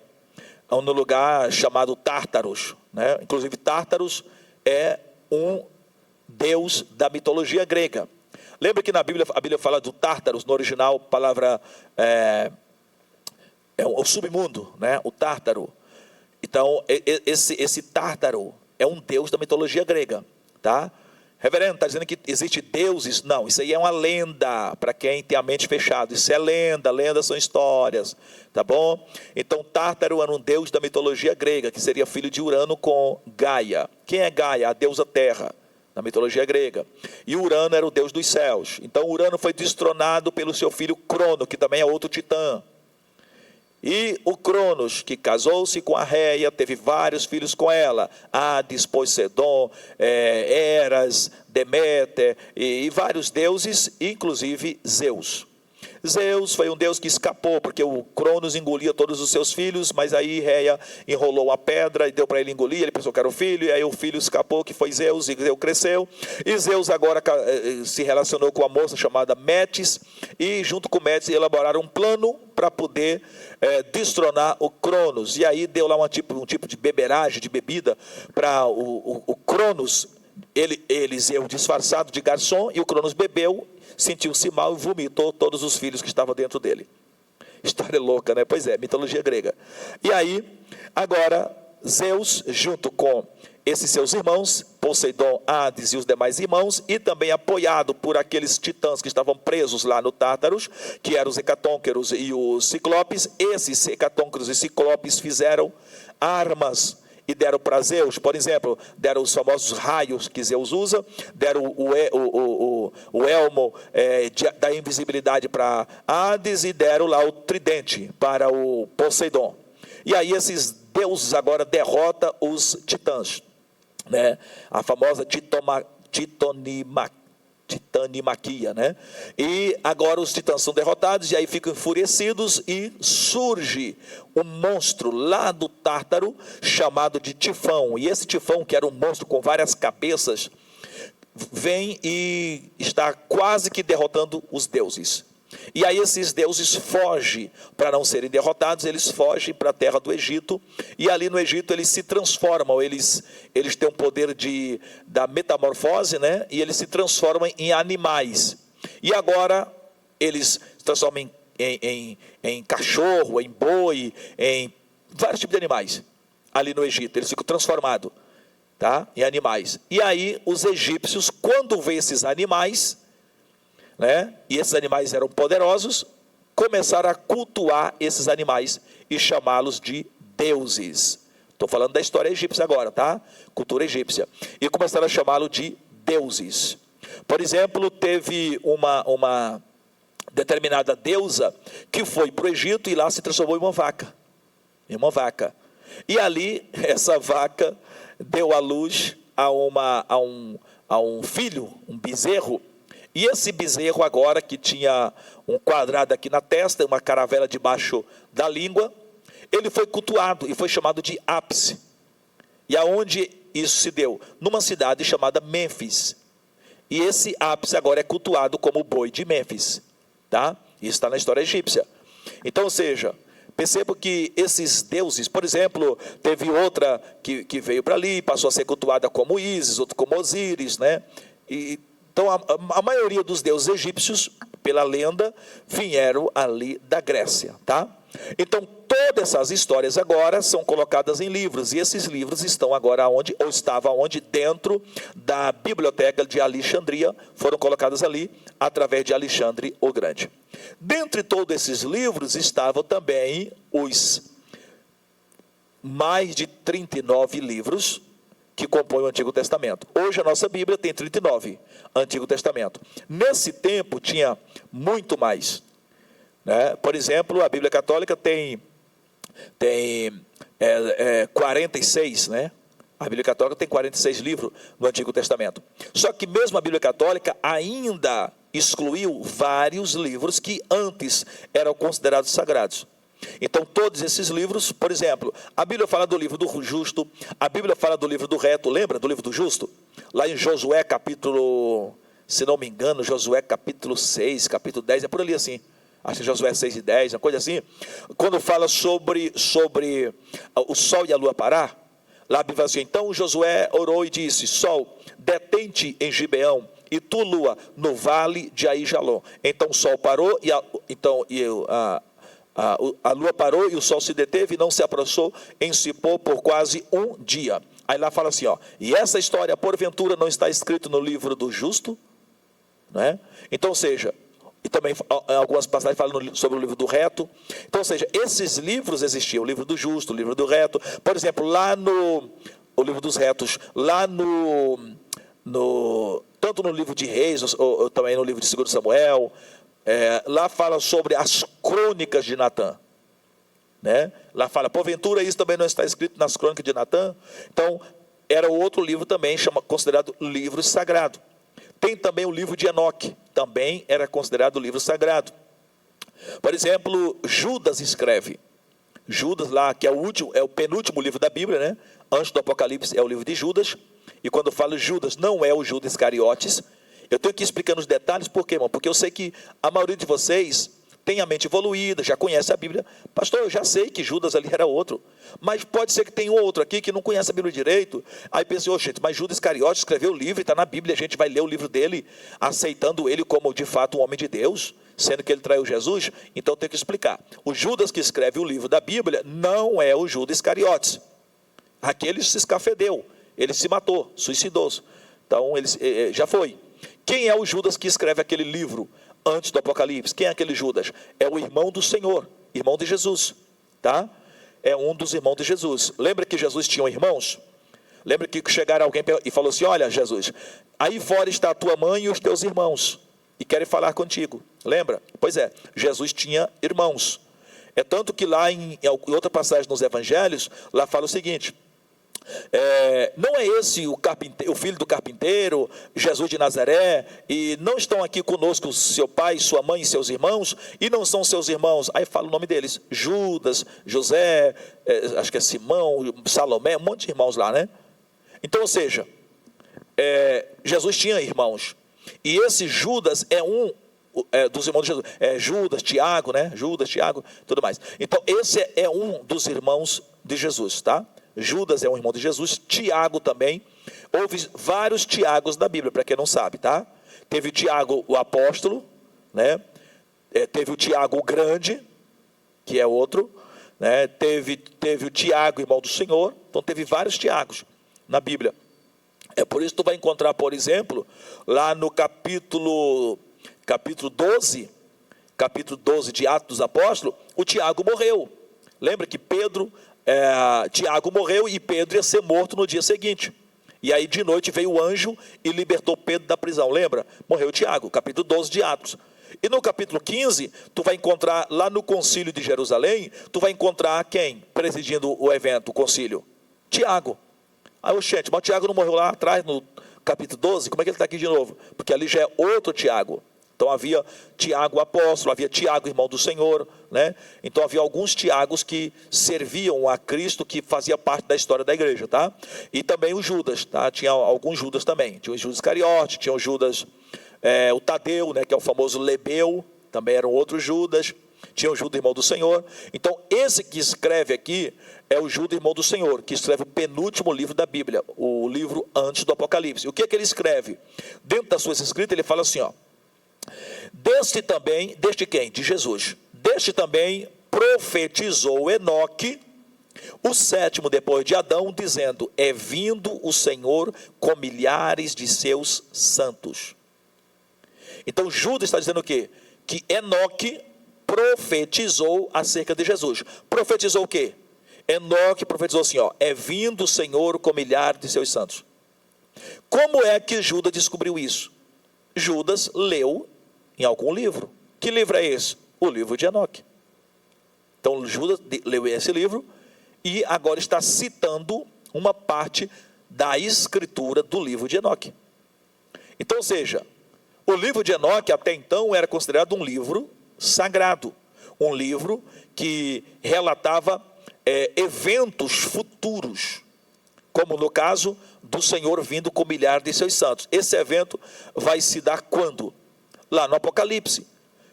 no lugar chamado Tártaros, né? Inclusive Tártaros é um deus da mitologia grega. Lembra que na Bíblia, a Bíblia fala do Tártaros, no original, a palavra é o submundo, né? O Tártaro. Então, esse Tártaro é um deus da mitologia grega, tá? Reverendo, está dizendo que existe deuses? Não, isso aí é uma lenda, para quem tem a mente fechada. Isso é lenda, lendas são histórias, tá bom? Então, Tártaro era um deus da mitologia grega, que seria filho de Urano com Gaia. Quem é Gaia? A deusa terra, na mitologia grega. E Urano era o deus dos céus. Então, Urano foi destronado pelo seu filho Crono, que também é outro titã. E o Cronos, que casou-se com a Réia, teve vários filhos com ela, Hades, Poseidon, Eras, Deméter e vários deuses, inclusive Zeus. Zeus foi um deus que escapou, porque o Cronos engolia todos os seus filhos, mas aí Réia enrolou a pedra e deu para ele engolir, ele pensou que era o filho, e aí o filho escapou, que foi Zeus, e Zeus cresceu, e Zeus agora se relacionou com uma moça chamada Metis, e junto com Metis elaboraram um plano para poder destronar o Cronos, e aí deu lá um tipo de beberagem, de bebida, para o Cronos, Eliseu disfarçado de garçom, e o Cronos bebeu, sentiu-se mal e vomitou todos os filhos que estavam dentro dele. História louca, né? Pois é, mitologia grega. E aí, agora, Zeus, junto com esses seus irmãos, Poseidon, Hades e os demais irmãos, e também apoiado por aqueles titãs que estavam presos lá no Tártaros, que eram os hecatônqueros e os ciclopes. Esses hecatônqueros e ciclopes fizeram armas e deram para Zeus, por exemplo, deram os famosos raios que Zeus usa, deram o elmo da invisibilidade para Hades e deram lá o tridente para o Poseidon. E aí esses deuses agora derrotam os titãs, né? A famosa Titanimaquia, né? E agora os titãs são derrotados e aí ficam enfurecidos e surge um monstro lá do Tártaro chamado de Tifão. E esse Tifão, que era um monstro com várias cabeças, vem e está quase que derrotando os deuses. E aí esses deuses fogem, para não serem derrotados, eles fogem para a terra do Egito, e ali no Egito eles se transformam, eles têm o poder da metamorfose, né? E eles se transformam em animais. E agora eles se transformam em cachorro, em boi, em vários tipos de animais, ali no Egito, eles ficam transformados, tá? Em animais. E aí os egípcios, quando vêem esses animais, né, e esses animais eram poderosos, começaram a cultuar esses animais e chamá-los de deuses. Estou falando da história egípcia agora, tá? Cultura egípcia. E começaram a chamá-lo de deuses. Por exemplo, teve uma determinada deusa que foi para o Egito e lá se transformou em uma vaca. Em uma vaca. E ali, essa vaca deu à luz a um filho, um bezerro. E esse bezerro agora, que tinha um quadrado aqui na testa, uma caravela debaixo da língua, ele foi cultuado e foi chamado de Ápice. E aonde isso se deu? Numa cidade chamada Mênfis. E esse Ápice agora é cultuado como o boi de Mênfis, tá? Isso está na história egípcia. Então, ou seja, percebo que esses deuses, por exemplo, teve outra que veio para ali, passou a ser cultuada como Ísis, outra como Osíris, né? Então, a maioria dos deuses egípcios, pela lenda, vieram ali da Grécia, tá? Então, todas essas histórias agora são colocadas em livros, e esses livros estão agora onde, ou estavam onde, dentro da biblioteca de Alexandria, foram colocadas ali, através de Alexandre o Grande. Dentre todos esses livros, estavam também os mais de 39 livros, que compõe o Antigo Testamento. Hoje a nossa Bíblia tem 39, Antigo Testamento. Nesse tempo tinha muito mais, né? Por exemplo, a Bíblia Católica tem 46, né? A Bíblia Católica tem 46 livros no Antigo Testamento. Só que mesmo a Bíblia Católica ainda excluiu vários livros que antes eram considerados sagrados. Então todos esses livros, por exemplo, a Bíblia fala do livro do justo, a Bíblia fala do livro do reto, lembra do livro do justo? Lá em Josué capítulo, se não me engano, Josué capítulo 6, capítulo 10, é por ali assim, acho que Josué 6 e 10, uma coisa assim, quando fala sobre o sol e a lua parar, lá a Bíblia fala assim, então Josué orou e disse, sol, detente em Gibeão, e tu, lua, no vale de Aijalon. Então o sol parou, a lua parou e o sol se deteve e não se aproximou em Sipó por quase um dia. Aí lá fala assim, ó, e essa história porventura não está escrito no livro do justo, né? Então, ou seja, e também algumas passagens falam sobre o livro do reto. Então, ou seja, esses livros existiam, o livro do justo, o livro do reto. Por exemplo, lá o livro dos retos, lá tanto no livro de Reis, ou também no livro de 2 Samuel, lá fala sobre as crônicas de Natã, né? Lá fala, porventura isso também não está escrito nas crônicas de Natã? Então, era outro livro também, considerado livro sagrado. Tem também o livro de Enoque, também era considerado livro sagrado. Por exemplo, Judas escreve. Judas lá, que é o penúltimo livro da Bíblia, né? Antes do Apocalipse é o livro de Judas. E quando eu falo Judas, não é o Judas Iscariotes. Eu tenho que explicar os detalhes, por quê, irmão? Porque eu sei que a maioria de vocês tem a mente evoluída, já conhece a Bíblia. Pastor, eu já sei que Judas ali era outro, mas pode ser que tenha outro aqui que não conhece a Bíblia direito. Aí pensei, gente, mas Judas Iscariotes escreveu o livro, está na Bíblia, a gente vai ler o livro dele, aceitando ele como de fato um homem de Deus, sendo que ele traiu Jesus. Então eu tenho que explicar. O Judas que escreve o livro da Bíblia não é o Judas Iscariotes. Aquele se escafedeu, ele se matou, suicidou-se. Então ele já foi. Quem é o Judas que escreve aquele livro antes do Apocalipse? Quem é aquele Judas? É o irmão do Senhor, irmão de Jesus, tá? É um dos irmãos de Jesus. Lembra que Jesus tinha irmãos? Lembra que chegaram alguém e falou assim, olha Jesus, aí fora está a tua mãe e os teus irmãos, e querem falar contigo. Lembra? Pois é, Jesus tinha irmãos. É tanto que lá em outra passagem nos evangelhos, lá fala o seguinte, Não é esse o filho do carpinteiro, Jesus de Nazaré, e não estão aqui conosco seu pai, sua mãe e seus irmãos, e não são seus irmãos, aí fala o nome deles, Judas, José, acho que é Simão, Salomé, um monte de irmãos lá, né? Então, ou seja, Jesus tinha irmãos, e esse Judas é um dos irmãos de Jesus, Judas, Tiago, né? Judas, Tiago, tudo mais. Então, esse é um dos irmãos de Jesus, tá? Judas é um irmão de Jesus, Tiago também. Houve vários Tiagos na Bíblia, para quem não sabe, tá? Teve Tiago o apóstolo, né? Teve o Tiago o grande, que é outro, né? Teve o Tiago, irmão do Senhor. Então teve vários Tiagos na Bíblia. É por isso que tu vai encontrar, por exemplo, lá no capítulo 12 de Atos dos Apóstolos, o Tiago morreu. Lembra que Tiago morreu e Pedro ia ser morto no dia seguinte. E aí de noite veio o anjo e libertou Pedro da prisão. Lembra? Morreu Tiago, capítulo 12 de Atos. E no capítulo 15, tu vai encontrar lá no concílio de Jerusalém, tu vai encontrar quem presidindo o evento, o concílio? Tiago. Aí o gente, mas o Tiago não morreu lá atrás no capítulo 12? Como é que ele está aqui de novo? Porque ali já é outro Tiago. Então havia Tiago apóstolo, havia Tiago irmão do Senhor, né? Então havia alguns Tiagos que serviam a Cristo, que fazia parte da história da igreja, tá? E também o Judas, tá? Tinha alguns Judas também. Tinha o Judas Iscariote, tinha o Judas, o Tadeu, né? Que é o famoso Lebeu, também era um outro Judas. Tinha o Judas irmão do Senhor. Então esse que escreve aqui é o Judas irmão do Senhor, que escreve o penúltimo livro da Bíblia, o livro antes do Apocalipse. O que é que ele escreve? Dentro das suas escritas ele fala assim, ó: deste quem? De Jesus. Deste também profetizou Enoque, o sétimo depois de Adão, dizendo: é vindo o Senhor com milhares de seus santos. Então Judas está dizendo o quê? Que Enoque profetizou acerca de Jesus. Profetizou o quê? Enoque profetizou assim, ó: é vindo o Senhor com milhares de seus santos. Como é que Judas descobriu isso? Judas leu em algum livro. Que livro é esse? O livro de Enoque. Então Judas leu esse livro e agora está citando uma parte da escritura do livro de Enoque. Então, ou seja, o livro de Enoque até então era considerado um livro sagrado, um livro que relatava eventos futuros, como no caso do Senhor vindo com milhares de seus santos. Esse evento vai se dar quando? Lá no Apocalipse,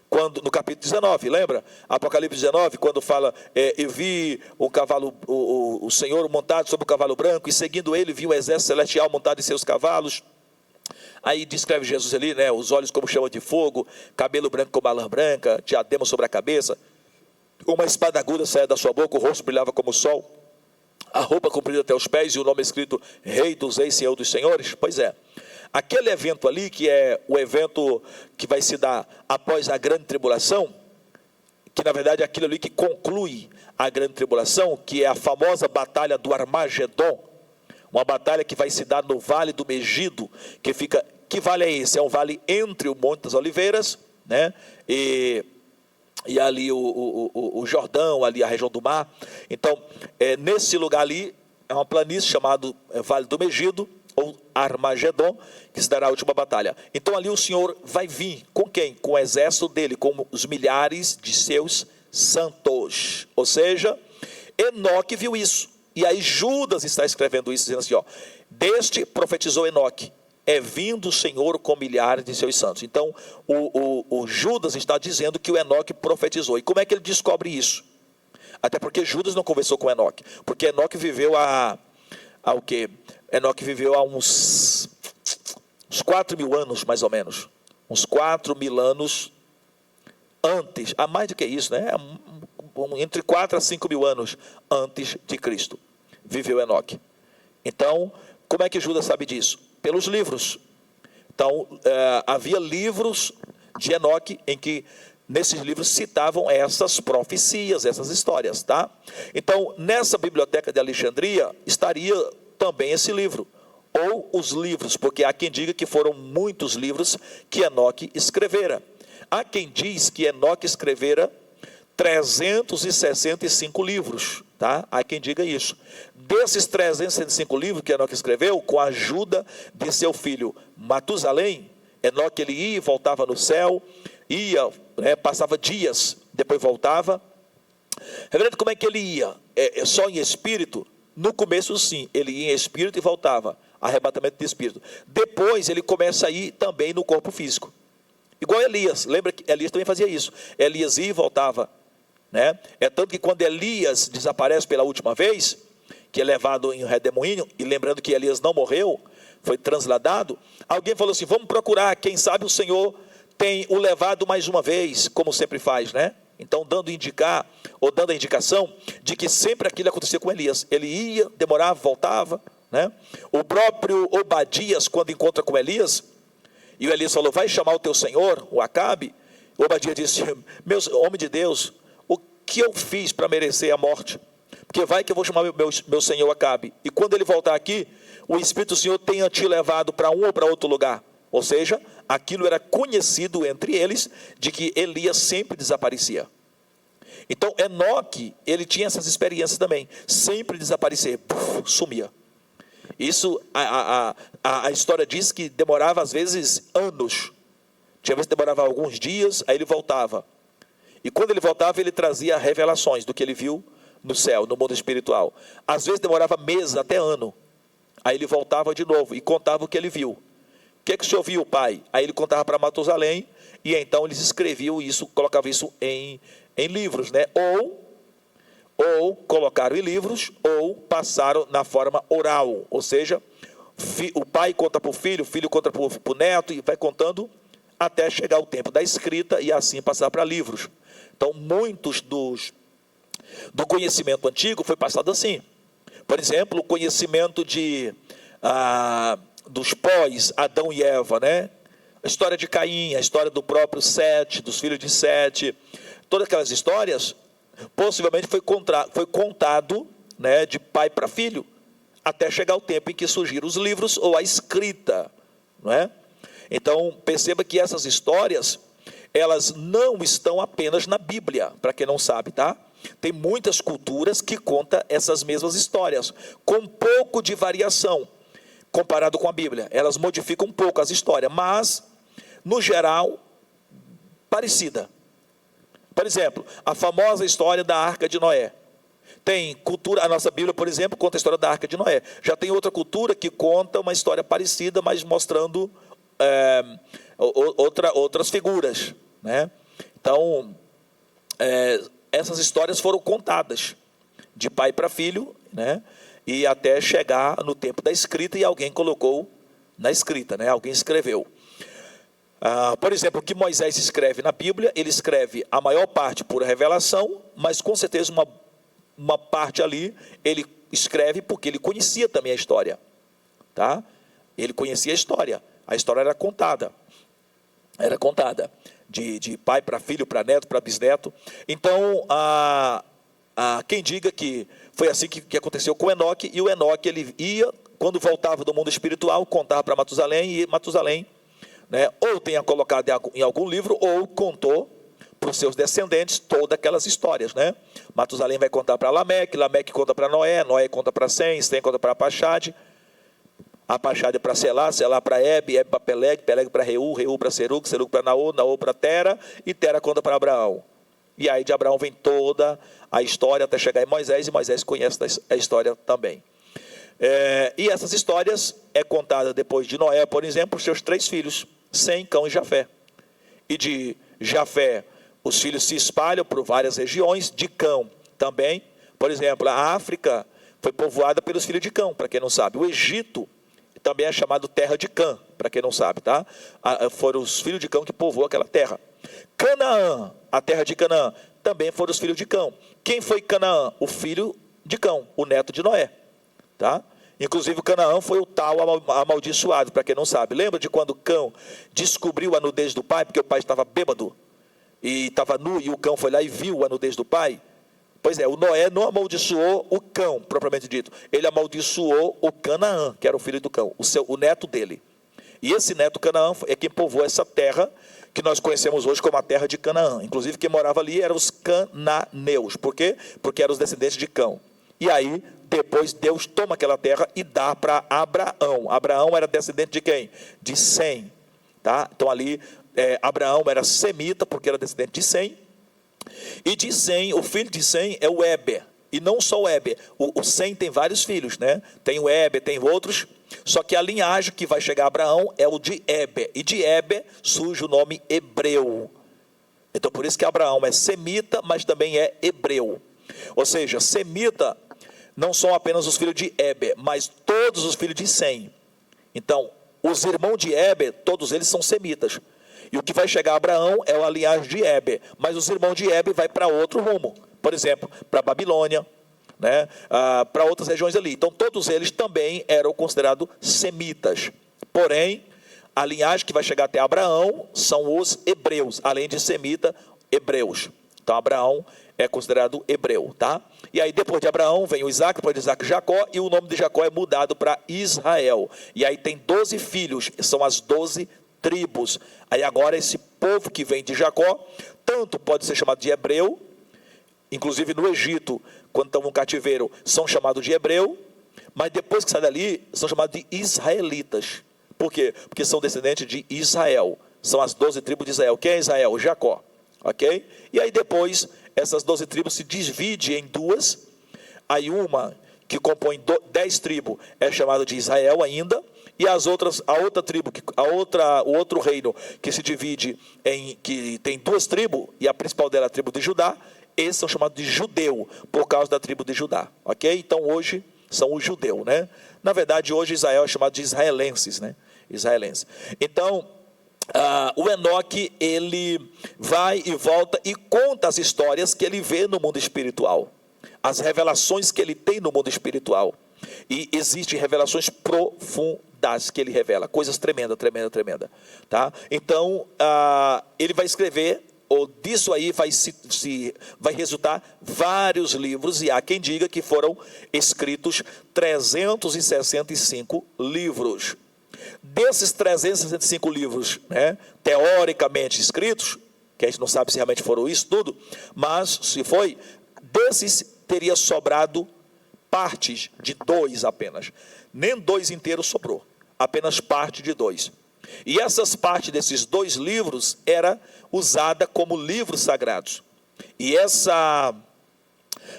quando, no capítulo 19, lembra? Apocalipse 19, quando fala, eu vi o cavalo, o Senhor montado sobre o cavalo branco, e seguindo ele vi o exército celestial montado em seus cavalos. Aí descreve Jesus ali, né? Os olhos como chama de fogo, cabelo branco como a lã branca, diadema sobre a cabeça, uma espada aguda saía da sua boca, o rosto brilhava como o sol, a roupa comprida até os pés e o nome escrito Rei dos Reis, Senhor dos Senhores. Pois é, aquele evento ali, que é o evento que vai se dar após a grande tribulação, que na verdade é aquilo ali que conclui a grande tribulação, que é a famosa batalha do Armagedon, uma batalha que vai se dar no Vale do Megido, que vale é esse? É um vale entre o Monte das Oliveiras, né? E ali o Jordão, ali a região do mar. Então, nesse lugar ali, é uma planície chamada Vale do Megido, ou Armagedon, que se dará a última batalha. Então ali o Senhor vai vir, com quem? Com o exército dele, com os milhares de seus santos. Ou seja, Enoque viu isso. E aí Judas está escrevendo isso, dizendo assim, ó: deste profetizou Enoque, é vindo o Senhor com milhares de seus santos. Então o Judas está dizendo que o Enoque profetizou. E como é que ele descobre isso? Até porque Judas não conversou com Enoque, porque Enoque viveu o quê? Enoque viveu há uns 4.000 anos, mais ou menos. Uns 4.000 anos antes, há mais do que isso, né? Entre 4 a 5.000 anos antes de Cristo, viveu Enoque. Então, como é que Judas sabe disso? Pelos livros. Então, havia livros de Enoque em que nesses livros citavam essas profecias, essas histórias, tá? Então, nessa biblioteca de Alexandria estaria também esse livro, ou os livros, porque há quem diga que foram muitos livros que Enoque escrevera. Há quem diz que Enoque escrevera 365 livros, Tá? Há quem diga isso. Desses 365 livros que Enoque escreveu, com a ajuda de seu filho Matusalém, Enoque ele ia e voltava no céu, ia, passava dias, depois voltava. Reverendo, como é que ele ia? Só em espírito? No começo sim, ele ia em espírito e voltava, arrebatamento de espírito. Depois ele começa a ir também no corpo físico, igual Elias. Lembra que Elias também fazia isso? Elias ia e voltava, né? É tanto que quando Elias desaparece pela última vez, que é levado em redemoinho, e lembrando que Elias não morreu, foi transladado, alguém falou assim, vamos procurar, quem sabe o Senhor tem o levado mais uma vez, como sempre faz, né? Então dando a indicação de que sempre aquilo acontecia com Elias. Ele ia, demorava, voltava, né? O próprio Obadias, quando encontra com Elias, e o Elias falou, vai chamar o teu senhor, o Acabe. O Obadias disse, meu homem de Deus, o que eu fiz para merecer a morte? Porque vai que eu vou chamar meu senhor Acabe, e quando ele voltar aqui, o Espírito do Senhor tenha te levado para um ou para outro lugar. Ou seja, aquilo era conhecido entre eles, de que Elias sempre desaparecia. Então Enoque, ele tinha essas experiências também, sempre desaparecer, sumia. Isso, a história diz que demorava às vezes anos, tinha vezes que demorava alguns dias, aí ele voltava. E quando ele voltava, ele trazia revelações do que ele viu no céu, no mundo espiritual. Às vezes demorava meses, até ano. Aí ele voltava de novo e contava o que ele viu. O que é que o senhor viu, pai? Aí ele contava para Matusalém, e então eles escreviam isso, colocavam isso em livros, né? Ou colocaram em livros, ou passaram na forma oral. Ou seja, o pai conta para o filho conta para o neto, e vai contando até chegar o tempo da escrita, e assim passar para livros. Então, muitos do conhecimento antigo foi passado assim. Por exemplo, o conhecimento dos pós, Adão e Eva, né? A história de Caim, a história do próprio Sete, dos filhos de Sete, todas aquelas histórias, possivelmente foi contado, né, de pai para filho, até chegar o tempo em que surgiram os livros ou a escrita, não é? Então, perceba que essas histórias, elas não estão apenas na Bíblia, para quem não sabe, tá? Tem muitas culturas que contam essas mesmas histórias, com um pouco de variação, comparado com a Bíblia. Elas modificam um pouco as histórias, mas, no geral, parecida. Por exemplo, a famosa história da Arca de Noé. Tem cultura, a nossa Bíblia, por exemplo, conta a história da Arca de Noé. Já tem outra cultura que conta uma história parecida, mas mostrando outras figuras, né? Então, essas histórias foram contadas de pai para filho, né? E até chegar no tempo da escrita, e alguém colocou na escrita, né? Alguém escreveu. Por exemplo, o que Moisés escreve na Bíblia, ele escreve a maior parte por revelação, mas com certeza uma parte ali, ele escreve porque ele conhecia também a história, tá? Ele conhecia a história era contada de pai para filho, para neto, para bisneto. Então, quem diga que foi assim que aconteceu com Enoque, e o Enoque, ele ia, quando voltava do mundo espiritual, contava para Matusalém, e Matusalém, né, ou tenha colocado em algum livro, ou contou para os seus descendentes todas aquelas histórias, né? Matusalém vai contar para Lameque, Lameque conta para Noé, Noé conta para Sem, Sem conta para Apaxade, Apaxade para Selá, Selá para Hebe, Hebe para Peleg, Peleg para Reu, Reu para Serug, Serug para Naô, Naô para Tera, e Tera conta para Abraão. E aí de Abraão vem toda a história até chegar em Moisés, e Moisés conhece a história também. E essas histórias é contada depois de Noé, por exemplo, os seus 3 filhos, Sem, Cão e Jafé. E de Jafé, os filhos se espalham por várias regiões. De Cão também, por exemplo, a África foi povoada pelos filhos de Cão, para quem não sabe. O Egito também é chamado terra de Cã, para quem não sabe, tá? Foram os filhos de Cão que povoou aquela terra. Canaã, a terra de Canaã, também foram os filhos de Cão. Quem foi Canaã? O filho de Cão, o neto de Noé, tá? Inclusive o Canaã foi o tal amaldiçoado, para quem não sabe. Lembra de quando Cão descobriu a nudez do pai, porque o pai estava bêbado e estava nu, e o Cão foi lá e viu a nudez do pai? Pois é, o Noé não amaldiçoou o Cão, propriamente dito. Ele amaldiçoou o Canaã, que era o filho do Cão, o neto dele. E esse neto Canaã é quem povoou essa terra que nós conhecemos hoje como a terra de Canaã. Inclusive quem morava ali eram os cananeus. Por quê? Porque eram os descendentes de Cão. E aí, depois Deus toma aquela terra e dá para Abraão. Abraão era descendente de quem? De Sem. Tá? Então ali, Abraão era semita, porque era descendente de Sem. E de Sem, o filho de Sem é o Éber. E não só o Éber. O Sem tem vários filhos, né? Tem o Éber, tem outros. Só que a linhagem que vai chegar a Abraão é o de Éber. E de Éber surge o nome hebreu. Então por isso que Abraão é semita, mas também é hebreu. Ou seja, semita não são apenas os filhos de Éber, mas todos os filhos de Sem. Então, os irmãos de Éber, todos eles são semitas. E o que vai chegar a Abraão é a linhagem de Éber. Mas os irmãos de Éber vai para outro rumo. Por exemplo, para Babilônia, né? Para outras regiões ali. Então, todos eles também eram considerados semitas. Porém, a linhagem que vai chegar até Abraão são os hebreus, além de semita, hebreus. Então, Abraão é considerado hebreu, tá? E aí, depois de Abraão, vem o Isaac, depois de Isaac, Jacó, e o nome de Jacó é mudado para Israel. E aí tem 12 filhos, são as 12 tribos. Aí agora esse povo que vem de Jacó, tanto pode ser chamado de hebreu, inclusive no Egito, quando estão no cativeiro, são chamados de hebreu, mas depois que sai dali, são chamados de israelitas. Por quê? Porque são descendentes de Israel. São as 12 tribos de Israel. Quem é Israel? Jacó. Ok? E aí depois, essas 12 tribos se dividem em duas. Aí uma que compõe 10 tribos é chamada de Israel ainda. E as outras, a outra tribo, o outro reino que se divide que tem 2 tribos, e a principal dela é a tribo de Judá, esses são chamados de judeu, por causa da tribo de Judá. Ok? Então hoje são os judeus, né? Na verdade, hoje Israel é chamado de israelenses, né? Israelenses. Então, o Enoque, ele vai e volta e conta as histórias que ele vê no mundo espiritual, as revelações que ele tem no mundo espiritual. E existem revelações profundas que ele revela, coisas tremendas, tá? Então, ele vai escrever, ou disso aí vai resultar vários livros, e há quem diga que foram escritos 365 livros. Desses 365 livros, né, teoricamente escritos, que a gente não sabe se realmente foram isso tudo, mas se foi, desses teria sobrado partes de 2 apenas. Nem 2 inteiros sobrou, apenas parte de 2. E essas partes desses 2 livros era usada como livros sagrados. E essa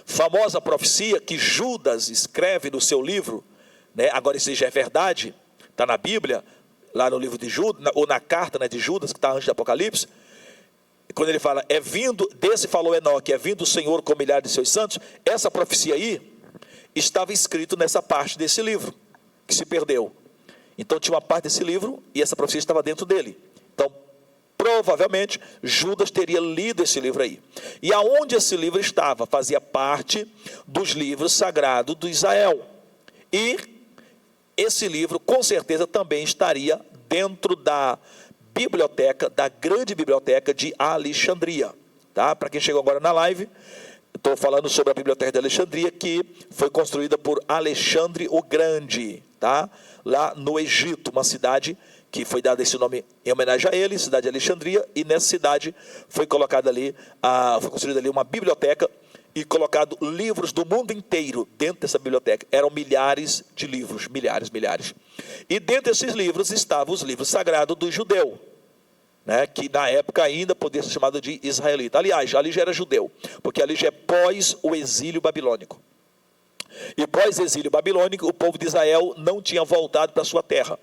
famosa profecia que Judas escreve no seu livro, né, agora isso já é verdade, está na Bíblia, lá no livro de Judas, ou na carta, né, de Judas, que está antes do Apocalipse, quando ele fala, desse falou Enoque, é vindo o Senhor com milhares de seus santos, essa profecia aí estava escrito nessa parte desse livro, que se perdeu. Então tinha uma parte desse livro, e essa profecia estava dentro dele. Então, provavelmente, Judas teria lido esse livro aí. E aonde esse livro estava? Fazia parte dos livros sagrados do Israel. E esse livro, com certeza, também estaria dentro da biblioteca, da grande biblioteca de Alexandria. Tá? Para quem chegou agora na live, estou falando sobre a biblioteca de Alexandria, que foi construída por Alexandre o Grande, tá? Lá no Egito, uma cidade que foi dada esse nome em homenagem a ele, cidade de Alexandria, e nessa cidade foi colocada ali, foi construída ali uma biblioteca, e colocado livros do mundo inteiro dentro dessa biblioteca. Eram milhares de livros, milhares. E dentro desses livros estavam os livros sagrados do judeu, né, que na época ainda podia ser chamado de israelita. Aliás, ali já era judeu, porque ali já é pós o exílio babilônico. E pós exílio babilônico, o povo de Israel não tinha voltado para a sua terra.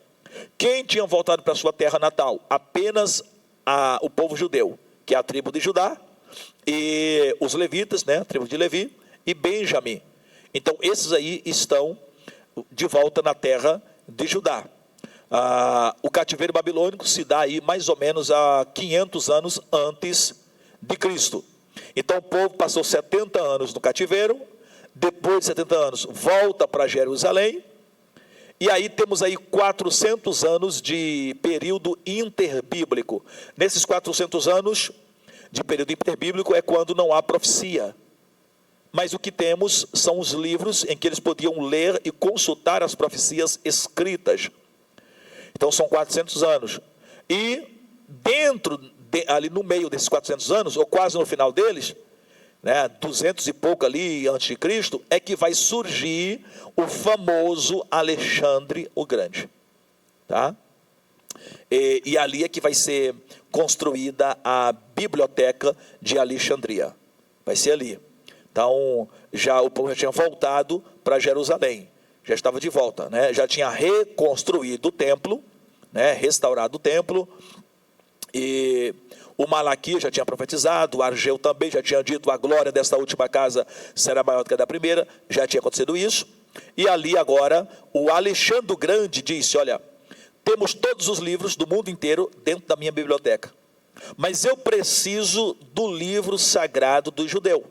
Quem tinha voltado para a sua terra natal? Apenas o povo judeu, que é a tribo de Judá, e os levitas, né, a tribo de Levi, e Benjamim. Então esses aí estão de volta na terra de Judá. O cativeiro babilônico se dá aí mais ou menos a 500 anos antes de Cristo. Então o povo passou 70 anos no cativeiro, depois de 70 anos volta para Jerusalém, e aí temos aí 400 anos de período interbíblico. Nesses 400 anos de período interbíblico é quando não há profecia. Mas o que temos são os livros em que eles podiam ler e consultar as profecias escritas. Então são 400 anos. E ali no meio desses 400 anos, ou quase no final deles, né, 200 e pouco ali antes de Cristo, é que vai surgir o famoso Alexandre o Grande, tá? E ali é que vai ser construída a biblioteca de Alexandria, vai ser ali. Então, o povo já tinha voltado para Jerusalém, já estava de volta, né? Já tinha reconstruído o templo, né? Restaurado o templo, e o Malaquias já tinha profetizado, o Ageu também já tinha dito: a glória desta última casa será maior do que a da primeira, já tinha acontecido isso. E ali agora, o Alexandre o Grande disse: olha, temos todos os livros do mundo inteiro dentro da minha biblioteca, mas eu preciso do livro sagrado do judeu.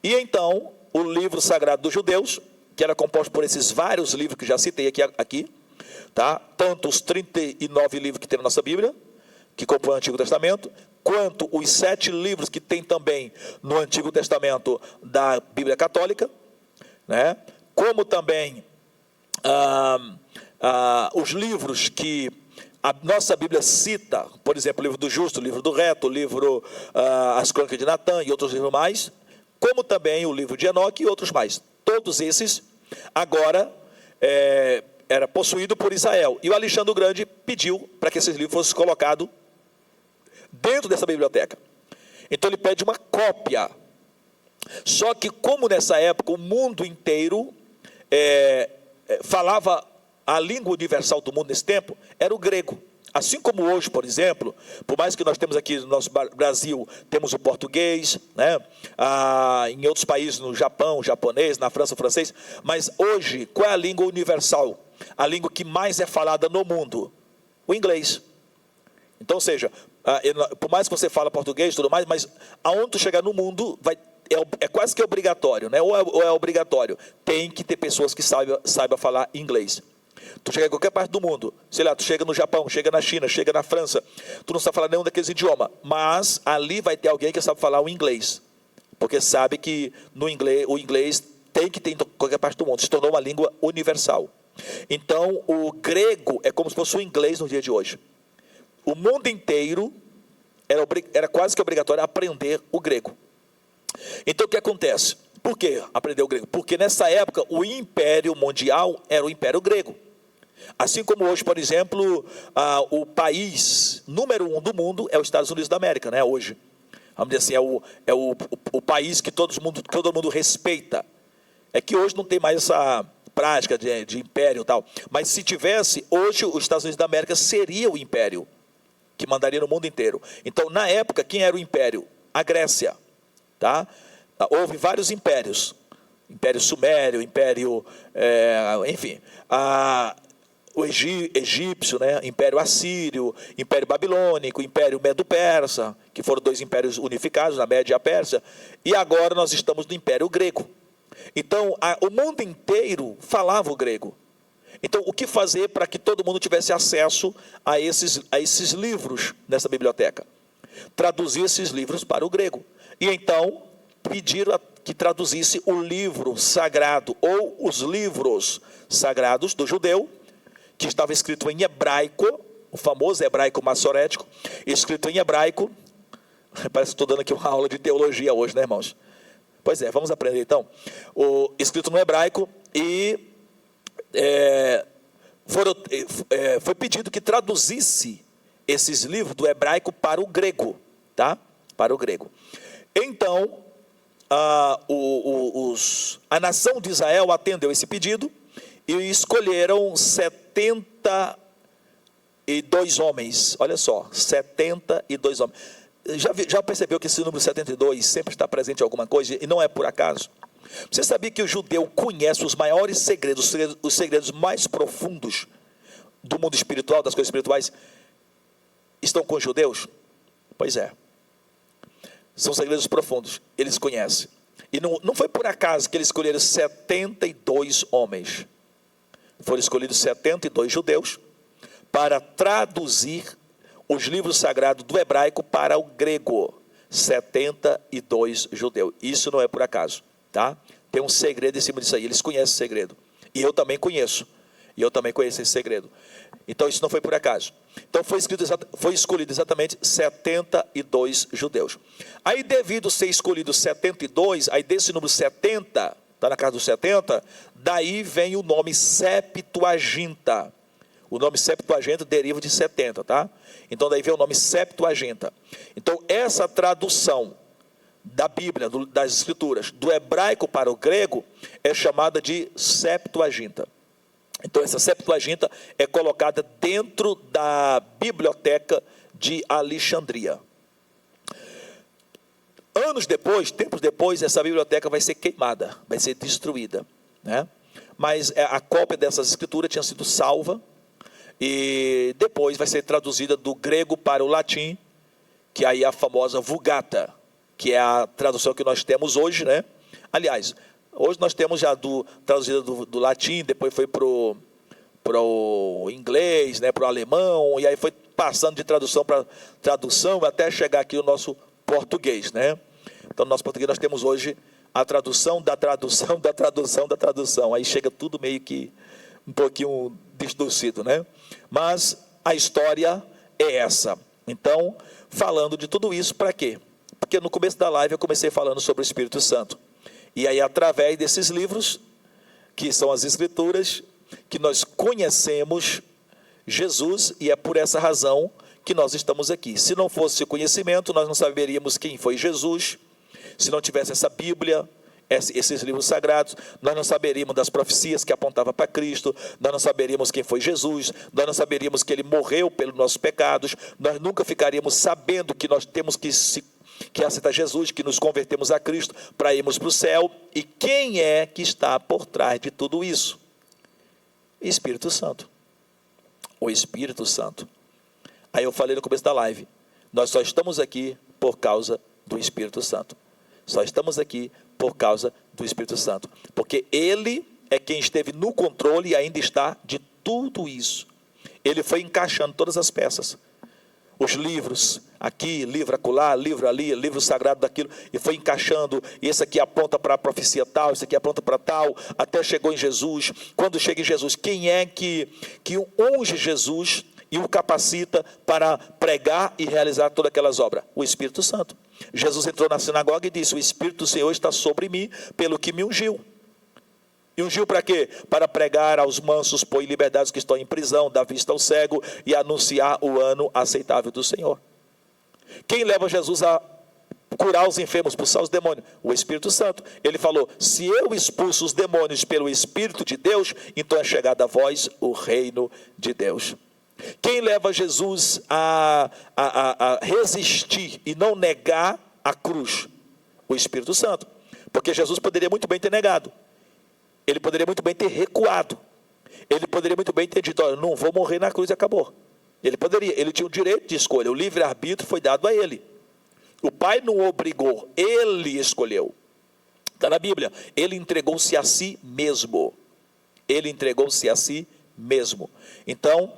E então, o livro sagrado dos judeus, que era composto por esses vários livros que já citei aqui, tá? Tanto os 39 livros que tem na nossa Bíblia, que compõem o Antigo Testamento, quanto os 7 livros que tem também no Antigo Testamento da Bíblia Católica, né? Como também os livros que a nossa Bíblia cita, por exemplo, o livro do Justo, o livro do Reto, o livro As Crônicas de Natã e outros livros mais, como também o livro de Enoque e outros mais. Todos esses agora era possuído por Israel. E o Alexandre o Grande pediu para que esses livros fossem colocados dentro dessa biblioteca. Então ele pede uma cópia. Só que como nessa época o mundo inteiro falava a língua universal do mundo nesse tempo, era o grego. Assim como hoje, por exemplo, por mais que nós temos aqui no nosso Brasil, temos o português, né? Em outros países, no Japão, o japonês, na França, o francês, mas hoje, qual é a língua universal? A língua que mais é falada no mundo? O inglês. Então, ou seja, por mais que você fale português e tudo mais, mas aonde tu chegar no mundo, é quase que obrigatório, né? Ou é obrigatório, tem que ter pessoas que saibam falar inglês. Tu chega em qualquer parte do mundo, sei lá, tu chega no Japão, chega na China, chega na França, tu não sabe falar nenhum daqueles idiomas, mas ali vai ter alguém que sabe falar o inglês, porque sabe que no inglês, o inglês tem que ter em qualquer parte do mundo, se tornou uma língua universal. Então, o grego é como se fosse o inglês no dia de hoje. O mundo inteiro era quase que obrigatório aprender o grego. Então, o que acontece? Por que aprender o grego? Porque nessa época o império mundial era o império grego. Assim como hoje, por exemplo, o país número 1 do mundo é os Estados Unidos da América, né? Hoje, vamos dizer assim, é o país que todo mundo respeita. É que hoje não tem mais essa prática de império e tal. Mas se tivesse, hoje os Estados Unidos da América seria o império que mandaria no mundo inteiro. Então, na época, quem era o império? A Grécia, tá? Houve vários impérios, Império Sumério, Império, enfim, o egípcio, né? Império Assírio, Império Babilônico, Império Medo-Persa, que foram 2 impérios unificados, na Média e a Pérsia, e agora nós estamos no Império Grego. Então, o mundo inteiro falava o grego. Então, o que fazer para que todo mundo tivesse acesso a esses livros nessa biblioteca? Traduzir esses livros para o grego. E então pediram que traduzisse o livro sagrado, ou os livros sagrados do judeu, que estava escrito em hebraico, o famoso hebraico massorético, escrito em hebraico. Parece que estou dando aqui uma aula de teologia hoje, né, irmãos? Pois é, vamos aprender então. Escrito no hebraico, e foi pedido que traduzisse esses livros do hebraico para o grego, tá? Para o grego. Então, a nação de Israel atendeu esse pedido e escolheram 72 homens. Olha só, 72 homens. Já percebeu que esse número 72 sempre está presente em alguma coisa, e não é por acaso? Você sabia que o judeu conhece os maiores segredos, os segredos mais profundos do mundo espiritual, das coisas espirituais, estão com os judeus? Pois é. São segredos profundos, eles conhecem. E não foi por acaso que eles escolheram 72 homens. Foram escolhidos 72 judeus para traduzir os livros sagrados do hebraico para o grego. 72 judeus. Isso não é por acaso, tá? Tem um segredo em cima disso aí. Eles conhecem o segredo. E eu também conheço. E eu também conheço esse segredo. Então isso não foi por acaso. Então foi escolhido exatamente 72 judeus. Aí devido ser escolhido 72, aí desse número 70, está na casa dos 70, daí vem o nome Septuaginta. O nome Septuaginta deriva de 70, tá? Então daí vem o nome Septuaginta. Então essa tradução da Bíblia, das Escrituras, do hebraico para o grego, é chamada de Septuaginta. Então essa Septuaginta é colocada dentro da biblioteca de Alexandria. Tempos depois, essa biblioteca vai ser queimada, vai ser destruída, né? Mas a cópia dessas escrituras tinha sido salva, e depois vai ser traduzida do grego para o latim, que aí é a famosa Vulgata, que é a tradução que nós temos hoje, né? Aliás, hoje nós temos já traduzida do latim, depois foi para o inglês, né, para o alemão, e aí foi passando de tradução para tradução, até chegar aqui o nosso português, né? Então, no nosso português nós temos hoje a tradução da tradução, da tradução, da tradução. Aí chega tudo meio que um pouquinho distorcido, né? Mas a história é essa. Então, falando de tudo isso, para quê? Porque no começo da live eu comecei falando sobre o Espírito Santo. E aí, através desses livros, que são as Escrituras, que nós conhecemos Jesus, e é por essa razão que nós estamos aqui. Se não fosse o conhecimento, nós não saberíamos quem foi Jesus. Se não tivesse essa Bíblia, esses livros sagrados, nós não saberíamos das profecias que apontavam para Cristo, nós não saberíamos quem foi Jesus, nós não saberíamos que Ele morreu pelos nossos pecados, nós nunca ficaríamos sabendo que nós temos que aceitar Jesus, que nos convertemos a Cristo para irmos para o céu. E quem é que está por trás de tudo isso? Espírito Santo. O Espírito Santo. Aí eu falei no começo da live, nós só estamos aqui por causa do Espírito Santo. Só estamos aqui por causa do Espírito Santo. Porque Ele é quem esteve no controle e ainda está de tudo isso. Ele foi encaixando todas as peças. Os livros, aqui, livro acolá, livro ali, livro sagrado daquilo, e foi encaixando, e esse aqui aponta para a profecia tal, esse aqui aponta para tal, até chegou em Jesus. Quando chega em Jesus, quem é que unge Jesus e o capacita para pregar e realizar todas aquelas obras? O Espírito Santo. Jesus entrou na sinagoga e disse: o Espírito do Senhor está sobre mim, pelo que me ungiu. E ungiu para quê? Para pregar aos mansos, pôr em liberdade os que estão em prisão, dar vista ao cego e anunciar o ano aceitável do Senhor. Quem leva Jesus a curar os enfermos, expulsar os demônios? O Espírito Santo. Ele falou: se eu expulso os demônios pelo Espírito de Deus, então é chegado a vós o reino de Deus. Quem leva Jesus a resistir e não negar a cruz? O Espírito Santo. Porque Jesus poderia muito bem ter negado. Ele poderia muito bem ter recuado. Ele poderia muito bem ter dito: olha, não vou morrer na cruz e acabou. Ele poderia, ele tinha o direito de escolha. O livre-arbítrio foi dado a ele. O Pai não o obrigou, ele escolheu. Está na Bíblia. Ele entregou-se a si mesmo. Ele entregou-se a si mesmo. Então,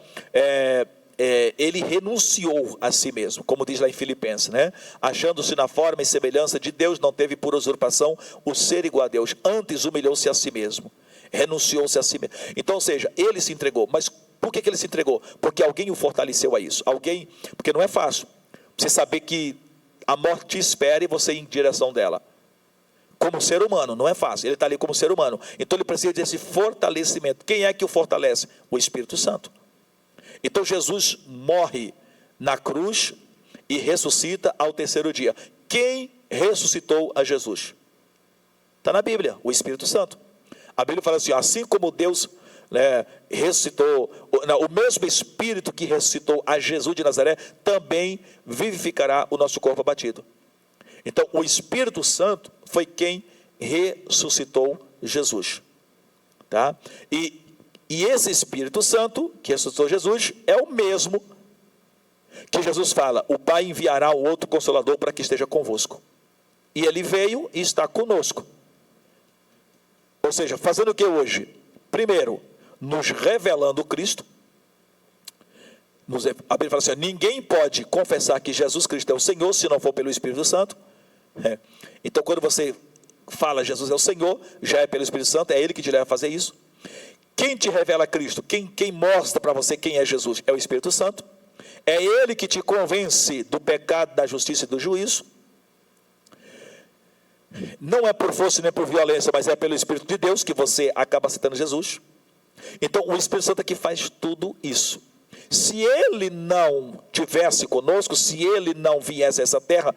ele renunciou a si mesmo, como diz lá em Filipenses, né? Achando-se na forma e semelhança de Deus, não teve por usurpação o ser igual a Deus, antes humilhou-se a si mesmo, renunciou-se a si mesmo. Então, ou seja, ele se entregou. Mas por que ele se entregou? Porque alguém o fortaleceu a isso. Porque não é fácil você saber que a morte te espera e você ir em direção dela. Como ser humano, não é fácil. Ele está ali como ser humano. Então ele precisa desse fortalecimento. Quem é que o fortalece? O Espírito Santo. Então Jesus morre na cruz e ressuscita ao terceiro dia. Quem ressuscitou a Jesus? Está na Bíblia, o Espírito Santo. A Bíblia fala assim: assim como Deus ressuscitou, o mesmo Espírito que ressuscitou a Jesus de Nazaré, também vivificará o nosso corpo abatido. Então o Espírito Santo foi quem ressuscitou Jesus. Tá? E esse Espírito Santo, que ressuscitou Jesus, é o mesmo que Jesus fala: o Pai enviará o outro Consolador para que esteja convosco. E ele veio e está conosco. Ou seja, fazendo o que hoje? Primeiro, nos revelando Cristo. A Bíblia fala assim: ninguém pode confessar que Jesus Cristo é o Senhor se não for pelo Espírito Santo. Então quando você fala Jesus é o Senhor, já é pelo Espírito Santo, é Ele que te leva a fazer isso. Quem Quem te revela Cristo? Quem mostra para você quem é Jesus? É o Espírito Santo. É Ele que te convence do pecado, da justiça e do juízo. Não é por força nem por violência, mas é pelo Espírito de Deus que você acaba aceitando Jesus. Então o Espírito Santo é que faz tudo isso. Se Ele não tivesse conosco, se Ele não viesse a essa terra,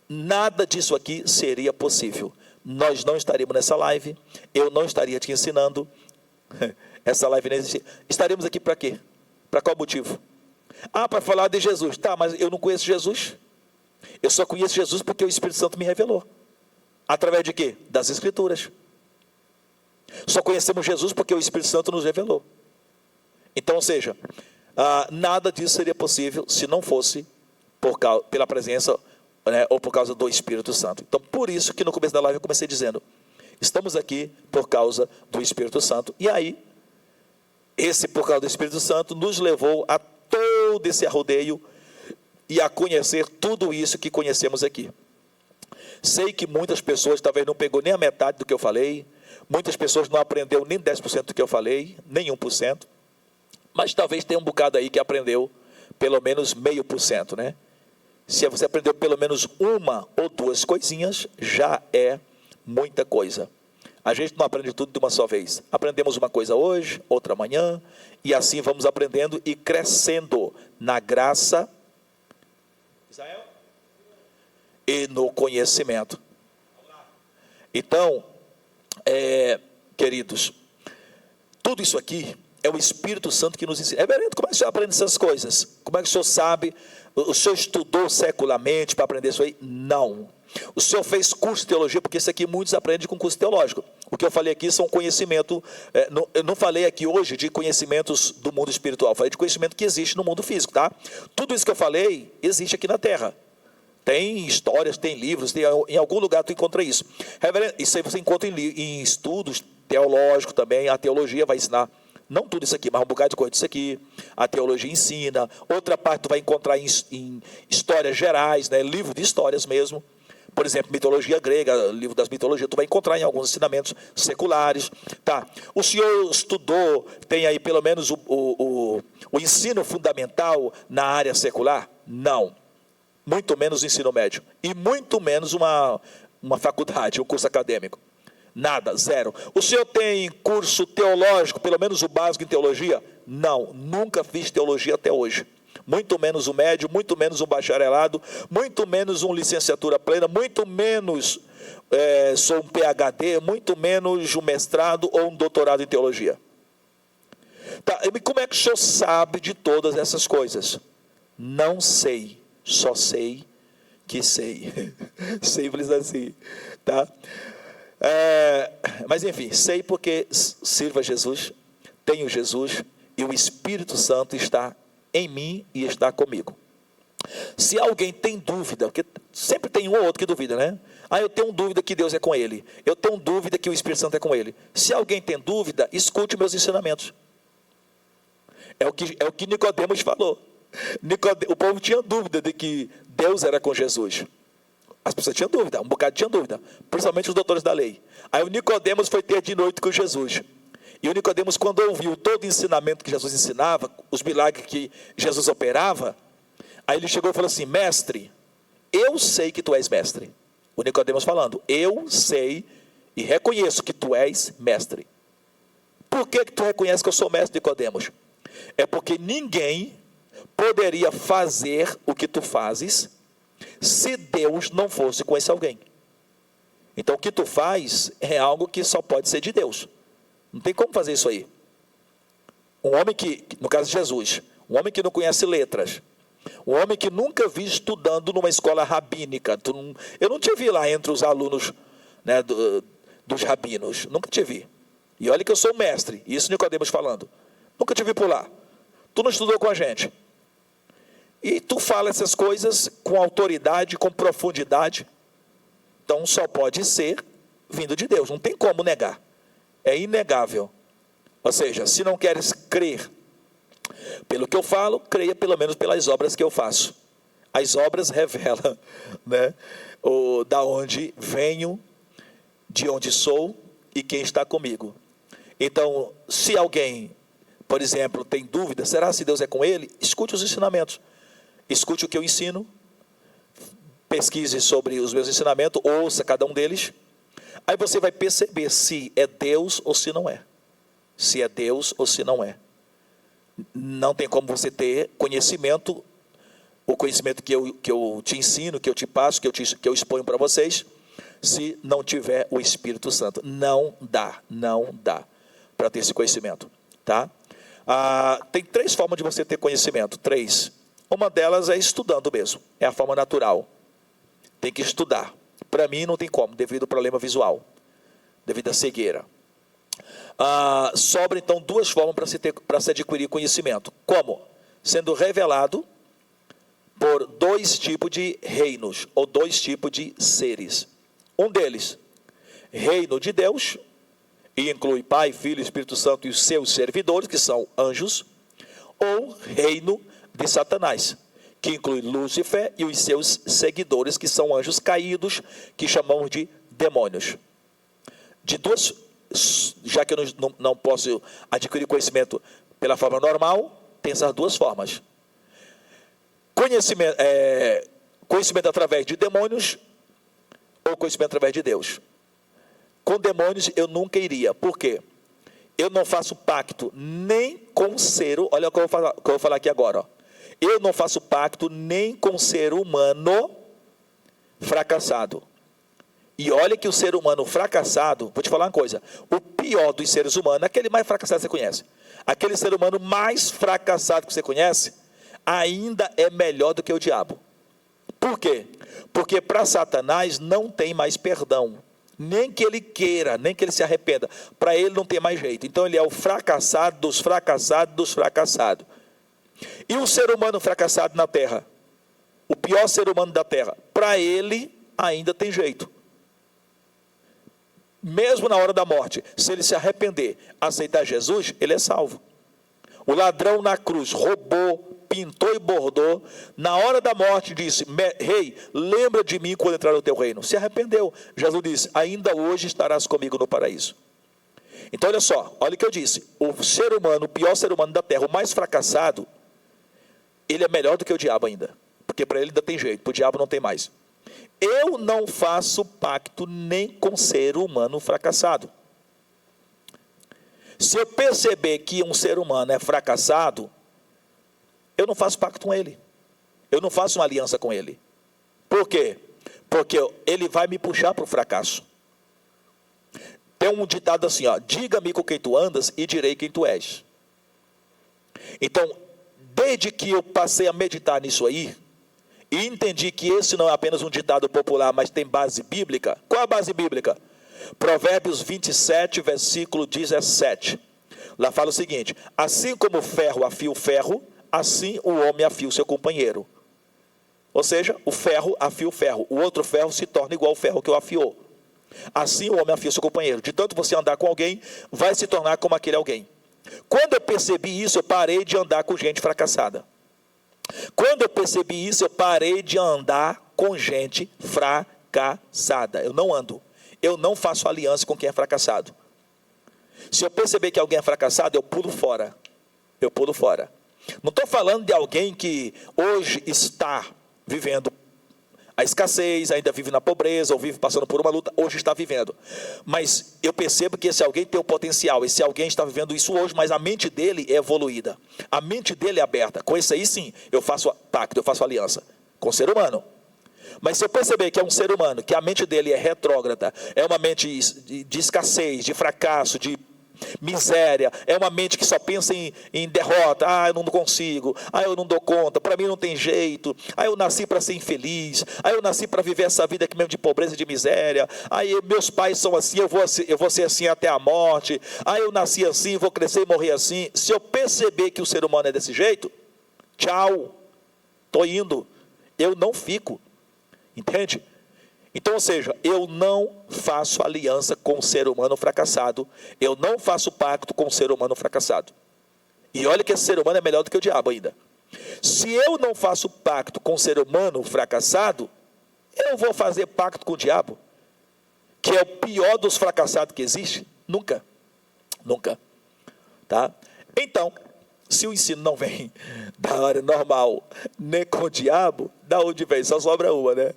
nada disso aqui seria possível. Nós não estaríamos nessa live, eu não estaria te ensinando, essa live não existia. Estaríamos aqui para quê? Para qual motivo? Para falar de Jesus. Tá, mas eu não conheço Jesus. Eu só conheço Jesus porque o Espírito Santo me revelou. Através de quê? Das Escrituras. Só conhecemos Jesus porque o Espírito Santo nos revelou. Então, ou seja, nada disso seria possível se não fosse pela presença, né, ou por causa do Espírito Santo. Então, por isso que no começo da live eu comecei dizendo, estamos aqui por causa do Espírito Santo. E aí, esse por causa do Espírito Santo nos levou a todo esse arrodeio e a conhecer tudo isso que conhecemos aqui. Sei que muitas pessoas talvez não pegou nem a metade do que eu falei, muitas pessoas não aprendeu nem 10% do que eu falei, nem 1%, mas talvez tenha um bocado aí que aprendeu pelo menos 0,5%, né? Se você aprendeu pelo menos uma ou duas coisinhas, já é muita coisa. A gente não aprende tudo de uma só vez. Aprendemos uma coisa hoje, outra amanhã, e assim vamos aprendendo e crescendo na graça e no conhecimento. Então, queridos, tudo isso aqui é o Espírito Santo que nos ensina. Reverendo, como é que o senhor aprende essas coisas? Como é que o senhor sabe? O senhor estudou secularmente para aprender isso aí? Não. O senhor fez curso de teologia, porque isso aqui muitos aprendem com curso teológico. O que eu falei aqui são conhecimento, eu não falei aqui hoje de conhecimentos do mundo espiritual, falei de conhecimento que existe no mundo físico, tá? Tudo isso que eu falei, existe aqui na Terra. Tem histórias, tem livros, em algum lugar tu encontra isso. Reverendo, isso aí você encontra em estudos teológicos também, a teologia vai ensinar. Não tudo isso aqui, mas um bocado de coisa disso aqui. A teologia ensina. Outra parte tu vai encontrar em histórias gerais, né? Livro de histórias mesmo. Por exemplo, mitologia grega, livro das mitologias, tu vai encontrar em alguns ensinamentos seculares. Tá. O senhor estudou, tem aí pelo menos o ensino fundamental na área secular? Não. Muito menos o ensino médio. E muito menos uma faculdade, um curso acadêmico. Nada, zero. O senhor tem curso teológico, pelo menos o básico em teologia? Não, nunca fiz teologia até hoje. Muito menos o médio, muito menos um bacharelado, muito menos uma licenciatura plena, muito menos sou um PhD, muito menos um mestrado ou um doutorado em teologia. Tá, e como é que o senhor sabe de todas essas coisas? Não sei, só sei que sei. Simples assim, tá? Mas enfim, sei porque sirvo a Jesus, tenho Jesus e o Espírito Santo está em mim e está comigo. Se alguém tem dúvida, porque sempre tem um ou outro que duvida, né? Eu tenho dúvida que Deus é com ele, eu tenho dúvida que o Espírito Santo é com ele. Se alguém tem dúvida, escute meus ensinamentos. É o que Nicodemos falou. O povo tinha dúvida de que Deus era com Jesus. As pessoas tinham dúvida, um bocado tinham dúvida, principalmente os doutores da lei. Aí o Nicodemos foi ter de noite com Jesus. E o Nicodemos, quando ouviu todo o ensinamento que Jesus ensinava, os milagres que Jesus operava, aí ele chegou e falou assim: mestre, eu sei que tu és mestre. O Nicodemos falando: eu sei e reconheço que tu és mestre. Por que tu reconhece que eu sou mestre, Nicodemos? É porque ninguém poderia fazer o que tu fazes se Deus não fosse com esse alguém. Então o que tu faz é algo que só pode ser de Deus. Não tem como fazer isso aí. Um homem que, no caso de Jesus, um homem que não conhece letras, um homem que nunca vi estudando numa escola rabínica, eu não te vi lá entre os alunos, né, dos rabinos, nunca te vi. E olha que eu sou mestre, isso Nicodemos falando, nunca te vi por lá. Tu não estudou com a gente. E tu fala essas coisas com autoridade, com profundidade. Então só pode ser vindo de Deus, não tem como negar. É inegável. Ou seja, se não queres crer pelo que eu falo, creia pelo menos pelas obras que eu faço. As obras revelam, né, da onde venho, de onde sou e quem está comigo. Então, se alguém, por exemplo, tem dúvida, será se Deus é com ele? Escute os ensinamentos. Escute o que eu ensino. Pesquise sobre os meus ensinamentos, ouça cada um deles. Aí você vai perceber se é Deus ou se não é. Se é Deus ou se não é. Não tem como você ter conhecimento, o conhecimento que eu te ensino, que eu te passo, que eu exponho para vocês, se não tiver o Espírito Santo. Não dá para ter esse conhecimento. Tá? Tem 3 formas de você ter conhecimento. 3. Uma delas é estudando mesmo. É a forma natural. Tem que estudar. Para mim não tem como, devido ao problema visual, devido à cegueira. Sobra então 2 formas para se adquirir conhecimento. Como? Sendo revelado por 2 tipos de reinos, ou 2 tipos de seres. Um deles, reino de Deus, e inclui Pai, Filho, Espírito Santo e os seus servidores, que são anjos, ou reino de Satanás, que inclui Lúcifer e os seus seguidores, que são anjos caídos, que chamamos de demônios. De 2, já que eu não posso adquirir conhecimento pela forma normal, tem essas 2 formas. Conhecimento através de demônios, ou conhecimento através de Deus. Com demônios eu nunca iria. Por quê? Eu não faço pacto nem com ser... Olha o que eu vou falar aqui agora. Ó. Eu não faço pacto nem com ser humano fracassado. E olha que o ser humano fracassado... Vou te falar uma coisa. O pior dos seres humanos, aquele mais fracassado que você conhece. Aquele ser humano mais fracassado que você conhece, ainda é melhor do que o diabo. Por quê? Porque para Satanás não tem mais perdão. Nem que ele queira, nem que ele se arrependa. Para ele não tem mais jeito. Então ele é o fracassado dos fracassados dos fracassados. E o ser humano fracassado na terra? O pior ser humano da terra? Para ele ainda tem jeito. Mesmo na hora da morte, se ele se arrepender, aceitar Jesus, ele é salvo. O ladrão na cruz roubou, pintou e bordou, na hora da morte disse: Rei, lembra de mim quando entrar no teu reino. Se arrependeu. Jesus disse: ainda hoje estarás comigo no paraíso. Então olha só, olha o que eu disse. O ser humano, o pior ser humano da terra, o mais fracassado, ele é melhor do que o diabo ainda. Porque para ele ainda tem jeito, para o diabo não tem mais. Eu não faço pacto nem com ser humano fracassado. Se eu perceber que um ser humano é fracassado, eu não faço pacto com ele. Eu não faço uma aliança com ele. Por quê? Porque ele vai me puxar para o fracasso. Tem um ditado assim, ó: diga-me com quem tu andas e direi quem tu és. Então, desde que eu passei a meditar nisso aí, e entendi que esse não é apenas um ditado popular, mas tem base bíblica. Qual a base bíblica? Provérbios 27, versículo 17. Lá fala o seguinte: assim como o ferro afia o ferro, assim o homem afia o seu companheiro. Ou seja, o ferro afia o ferro, o outro ferro se torna igual ao ferro que o afiou. Assim o homem afia o seu companheiro. De tanto você andar com alguém, vai se tornar como aquele alguém. Quando eu percebi isso, eu parei de andar com gente fracassada. Quando eu percebi isso, eu parei de andar com gente fracassada. Eu não ando. Eu não faço aliança com quem é fracassado. Se eu perceber que alguém é fracassado, eu pulo fora. Eu pulo fora. Não estou falando de alguém que hoje está vivendo a escassez, ainda vive na pobreza, ou vive passando por uma luta, hoje está vivendo. Mas eu percebo que esse alguém tem o potencial, esse alguém está vivendo isso hoje, mas a mente dele é evoluída. A mente dele é aberta. Com isso aí sim, eu faço pacto, eu faço aliança com o ser humano. Mas se eu perceber que é um ser humano, que a mente dele é retrógrada, é uma mente de escassez, de fracasso, de miséria, é uma mente que só pensa em derrota. Eu não consigo, eu não dou conta, para mim não tem jeito, eu nasci para ser infeliz, eu nasci para viver essa vida aqui mesmo de pobreza e de miséria, meus pais são assim, eu vou ser assim até a morte, eu nasci assim, vou crescer e morrer assim. Se eu perceber que o ser humano é desse jeito, tchau, estou indo, eu não fico. Entende? Então, ou seja, eu não faço aliança com o ser humano fracassado. Eu não faço pacto com o ser humano fracassado. E olha que esse ser humano é melhor do que o diabo ainda. Se eu não faço pacto com o ser humano fracassado, eu vou fazer pacto com o diabo, que é o pior dos fracassados que existe? Nunca. Nunca. Tá? Então, se o ensino não vem da área normal, nem com o diabo, da onde vem? Só sobra uma, né?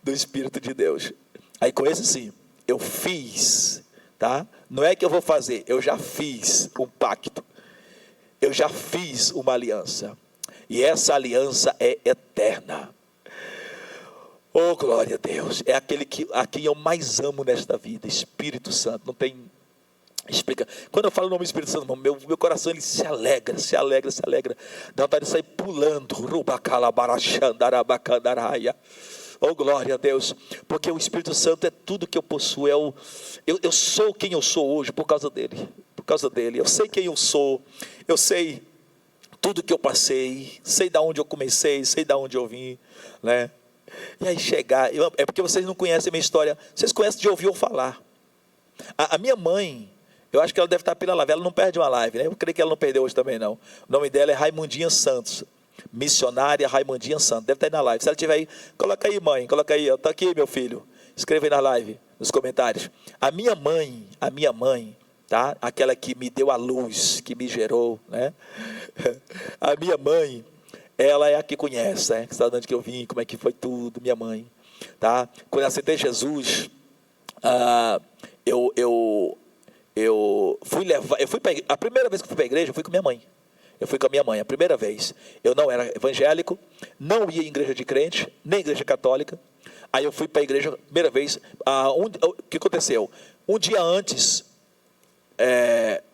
Do Espírito de Deus. Aí com esse sim, eu fiz, tá? Não é que eu vou fazer, eu já fiz um pacto. Eu já fiz uma aliança. E essa aliança é eterna. Oh, glória a Deus. É aquele a quem eu mais amo nesta vida, Espírito Santo. Não tem... Explica. Quando eu falo o nome do Espírito Santo, meu coração ele se alegra. Dá vontade de sair pulando. Oh, glória a Deus. Porque o Espírito Santo é tudo que eu possuo. Eu sou quem eu sou hoje por causa dele. Por causa dele. Eu sei quem eu sou. Eu sei tudo que eu passei. Sei de onde eu comecei. Sei de onde eu vim. Né? E aí chegar... É porque vocês não conhecem a minha história. Vocês conhecem de ouvir ou falar. A minha mãe... Eu acho que ela deve estar pela live. Ela não perde uma live, né? Eu creio que ela não perdeu hoje também, não. O nome dela é Raimundinha Santos. Missionária Raimundinha Santos. Deve estar aí na live. Se ela estiver aí, coloca aí, mãe. Coloca aí. Está aqui, meu filho. Escreva aí na live, nos comentários. A minha mãe, tá? Aquela que me deu a luz, que me gerou, né? A minha mãe, ela é a que conhece, né? Que está dando que eu vim, como é que foi tudo, minha mãe. Tá? Quando eu aceitei Jesus, a primeira vez que eu fui para a igreja, eu fui com minha mãe. Eu fui com a minha mãe, a primeira vez. Eu não era evangélico, não ia em igreja de crente, nem igreja católica. Aí eu fui para a igreja, primeira vez. O que aconteceu? Um dia antes,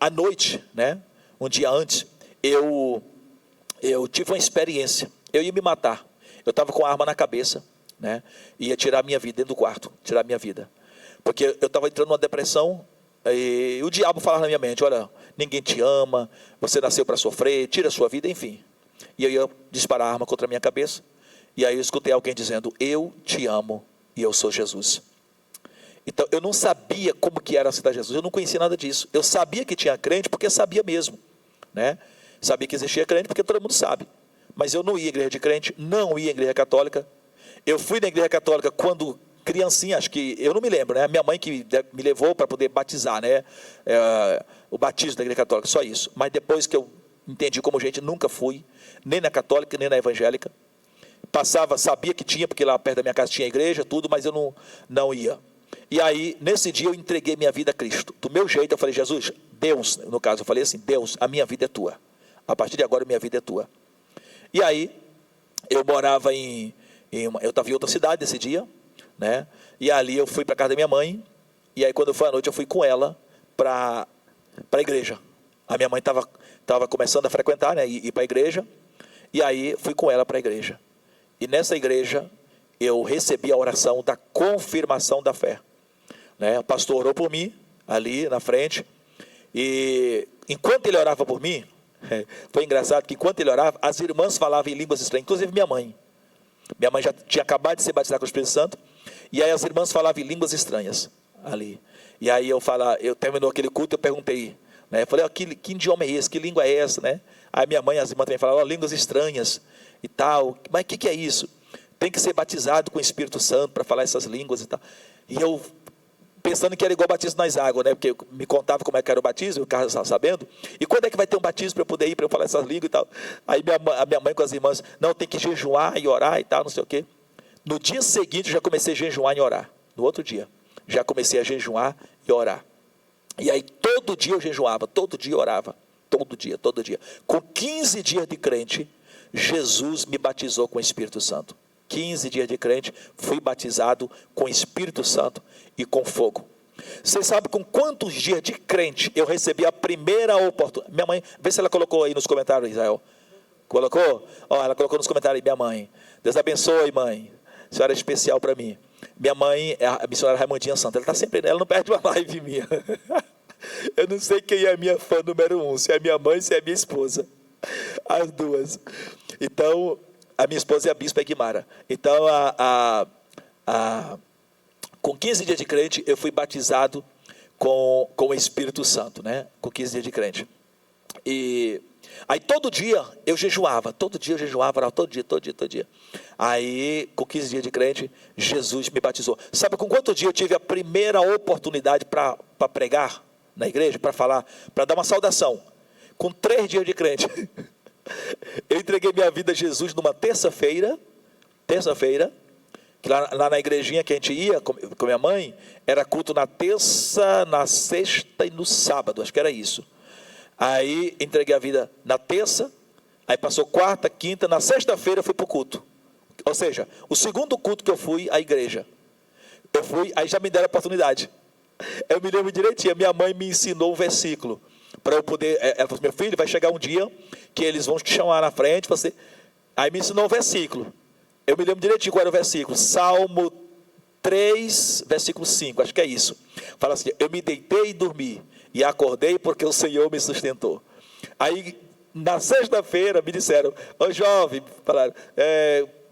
à noite, né? Um dia antes, eu tive uma experiência. Eu ia me matar. Eu estava com a arma na cabeça, né? Ia tirar a minha vida dentro do quarto, tirar a minha vida. Porque eu estava entrando numa depressão. E o diabo falava na minha mente: olha, ninguém te ama, você nasceu para sofrer, tira a sua vida, enfim. E eu ia disparar a arma contra a minha cabeça. E aí eu escutei alguém dizendo: eu te amo e eu sou Jesus. Então eu não sabia como que era aceitar Jesus, eu não conhecia nada disso. Eu sabia que tinha crente porque sabia mesmo, né? Sabia que existia crente porque todo mundo sabe. Mas eu não ia à igreja de crente, não ia à igreja católica. Eu fui na igreja católica quando criancinha, acho que, eu não me lembro, né? Minha mãe que me levou para poder batizar, né? O batismo da igreja católica, só isso. Mas depois que eu entendi como gente, nunca fui, nem na católica, nem na evangélica. Sabia que tinha, porque lá perto da minha casa tinha igreja, tudo, mas eu não ia. E aí, nesse dia eu entreguei minha vida a Cristo. Do meu jeito, eu falei: Jesus, Deus, no caso, eu falei assim: Deus, a minha vida é tua. A partir de agora, minha vida é tua. E aí, eu morava eu estava em outra cidade nesse dia, né? E ali eu fui para casa da minha mãe. E aí quando foi à noite eu fui com ela para a igreja. A minha mãe estava começando a frequentar, né? Ir para a igreja. E aí fui com ela para a igreja. E nessa igreja eu recebi a oração da confirmação da fé, né? O pastor orou por mim ali na frente. E enquanto ele orava por mim, foi engraçado que enquanto ele orava, as irmãs falavam em línguas estranhas, inclusive minha mãe. Minha mãe já tinha acabado de ser batizada com o Espírito Santo. E aí as irmãs falavam em línguas estranhas ali. E aí eu terminou aquele culto, eu perguntei, né? Eu falei: que idioma é esse? Que língua é essa, né? Aí minha mãe e as irmãs também falavam: línguas estranhas e tal. Mas o que é isso? Tem que ser batizado com o Espírito Santo para falar essas línguas e tal. E eu, pensando que era igual batismo nas águas, né? Porque me contava como é que era o batismo, eu ficava sabendo. E quando é que vai ter um batismo para eu poder ir, para eu falar essas línguas e tal? Aí a minha mãe com as irmãs: não, tem que jejuar e orar e tal, não sei o quê. No dia seguinte eu já comecei a jejuar e orar. No outro dia, já comecei a jejuar e orar. E aí todo dia eu jejuava, todo dia eu orava. Todo dia. Com 15 dias de crente, Jesus me batizou com o Espírito Santo. 15 dias de crente, fui batizado com o Espírito Santo e com fogo. Vocês sabem com quantos dias de crente eu recebi a primeira oportunidade? Minha mãe, vê se ela colocou aí nos comentários, Israel. Colocou? Ela colocou nos comentários aí: minha mãe. Deus abençoe, mãe. A senhora é especial para mim. Minha mãe é a missionária Raimundinha Santos. Ela está sempre, ela não perde uma live minha. Eu não sei quem é a minha fã número 1, se é a minha mãe, se é a minha esposa. As duas. Então, a minha esposa é a bispa Guimara. Então, com 15 dias de crente, eu fui batizado com o Espírito Santo, né? Com 15 dias de crente. E aí todo dia eu jejuava, todo dia, todo dia. Aí, com 15 dias de crente, Jesus me batizou. Sabe com quanto dia eu tive a primeira oportunidade para pregar? na igreja para falar, para dar uma saudação, com 3 dias de crente. Eu entreguei minha vida a Jesus numa terça-feira, que lá na igrejinha que a gente ia com minha mãe, era culto na terça, na sexta e no sábado, acho que era isso. Aí entreguei a vida na terça, aí passou quarta, quinta, na sexta-feira eu fui para o culto. Ou seja, o segundo culto que eu fui à igreja, eu fui, aí já me deram a oportunidade. Eu me lembro direitinho, minha mãe me ensinou um versículo, para eu poder, ela falou, meu filho, vai chegar um dia que eles vão te chamar na frente, você... Aí me ensinou um versículo. Eu me lembro direitinho qual era o versículo. Salmo 3, versículo 5, acho que é isso. Fala assim, eu me deitei e dormi, e acordei porque o Senhor me sustentou. Aí, na sexta-feira, me disseram, ô jovem, falaram,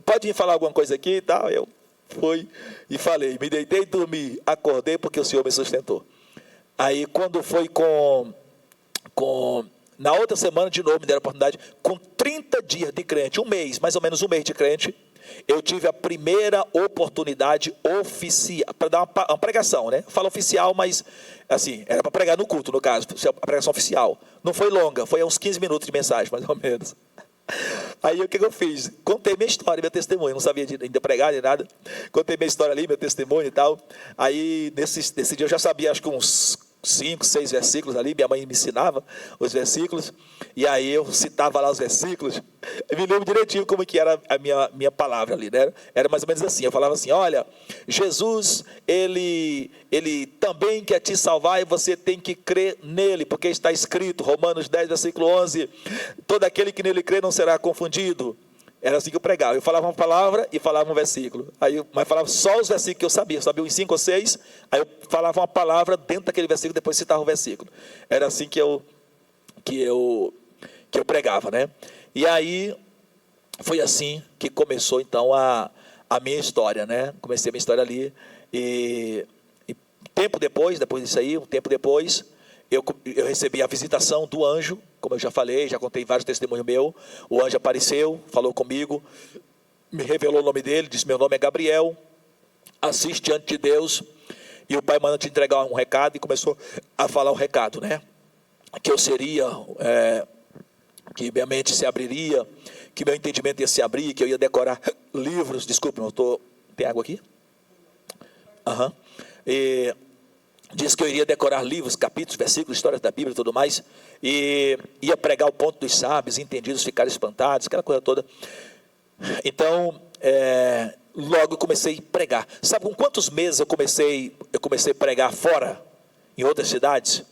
pode me falar alguma coisa aqui e tal? Eu fui e falei, me deitei e dormi, acordei porque o Senhor me sustentou. Aí, quando foi na outra semana, de novo, me deram a oportunidade, com 30 dias de crente, um mês, mais ou menos um mês de crente, eu tive a primeira oportunidade oficial, para dar uma pregação, né? Falo oficial, mas, assim, era para pregar no culto, no caso, a pregação oficial. Não foi longa, foi uns 15 minutos de mensagem, mais ou menos. Aí, o que eu fiz? Contei minha história, meu testemunho, não sabia ainda pregar nem nada. Contei minha história ali, meu testemunho e tal. Aí, nesse dia, eu já sabia, acho que uns 5, 6 versículos ali, minha mãe me ensinava os versículos, e aí eu citava lá os versículos, eu me lembro direitinho como que era a minha palavra ali, né? Era mais ou menos assim, eu falava assim, olha, Jesus, ele também quer te salvar e você tem que crer nele, porque está escrito, Romanos 10, versículo 11, todo aquele que nele crê não será confundido. Era assim que eu pregava, eu falava uma palavra e falava um versículo, mas falava só os versículos que eu sabia uns 5 ou 6, aí eu falava uma palavra dentro daquele versículo, depois citava o versículo. Era assim que eu pregava, né? E aí, foi assim que começou então a minha história, né? Comecei a minha história ali, e tempo depois disso aí, um tempo depois, eu recebi a visitação do anjo, como eu já falei, já contei vários testemunhos meus. O anjo apareceu, falou comigo, me revelou o nome dele, disse, meu nome é Gabriel, assiste diante de Deus, e o pai manda te entregar um recado, e começou a falar o recado, né? Que eu seria, que minha mente se abriria, que meu entendimento ia se abrir, que eu ia decorar livros, desculpe, tem água aqui? Aham. E diz que eu iria decorar livros, capítulos, versículos, histórias da Bíblia e tudo mais, e ia pregar o ponto dos sábios, entendidos ficarem espantados, aquela coisa toda. Então, logo eu comecei a pregar. Sabe com quantos meses eu comecei a pregar fora, em outras cidades?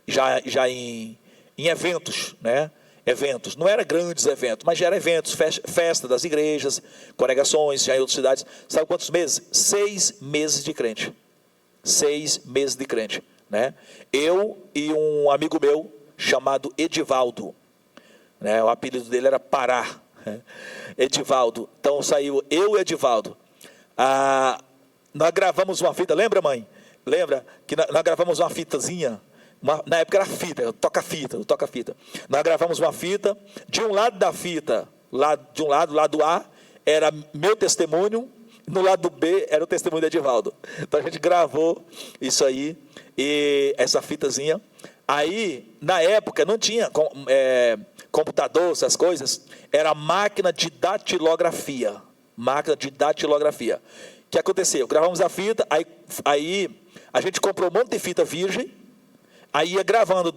Já em eventos, né? Eventos, não eram grandes eventos, mas já eram eventos, festa das igrejas, congregações, já em outras cidades. Sabe quantos meses? 6 meses de crente. 6 meses de crente, né? Eu e um amigo meu chamado Edivaldo, né? O apelido dele era Pará, né? Edivaldo. Então saiu eu e Edivaldo. Nós gravamos uma fita, lembra, mãe? Lembra que nós gravamos uma fitazinha? Na época era fita, toca-fita. Nós gravamos uma fita, de um lado da fita, lado A, era meu testemunho, no lado B era o testemunho de Edivaldo. Então a gente gravou isso aí, e essa fitazinha. Aí, na época, não tinha computador, essas coisas, era máquina de datilografia. O que aconteceu? Gravamos a fita, aí a gente comprou um monte de fita virgem, aí ia gravando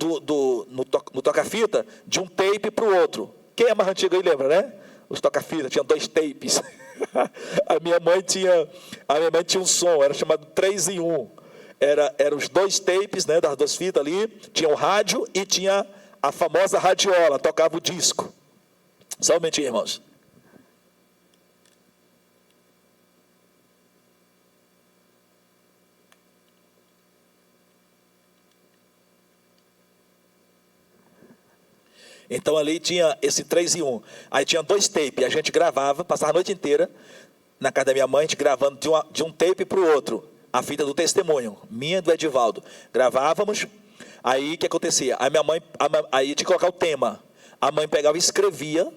no toca-fita, de um tape para o outro. Quem é mais antigo aí lembra, né? Os toca-fita, tinha 2 tapes. A minha mãe tinha um som, era chamado 3 em 1. Era os 2 tapes, né, das 2 fitas ali, tinha o rádio e tinha a famosa radiola, tocava o disco. Só um momentinho, irmãos. Então ali tinha esse 3 em 1. Aí tinha 2 tapes, a gente gravava, passava a noite inteira na casa da minha mãe, a gente gravando de um tape para o outro, a fita do testemunho, minha e do Edivaldo. Gravávamos, aí o que acontecia? A minha mãe, aí tinha que colocar o tema. A mãe pegava e escrevia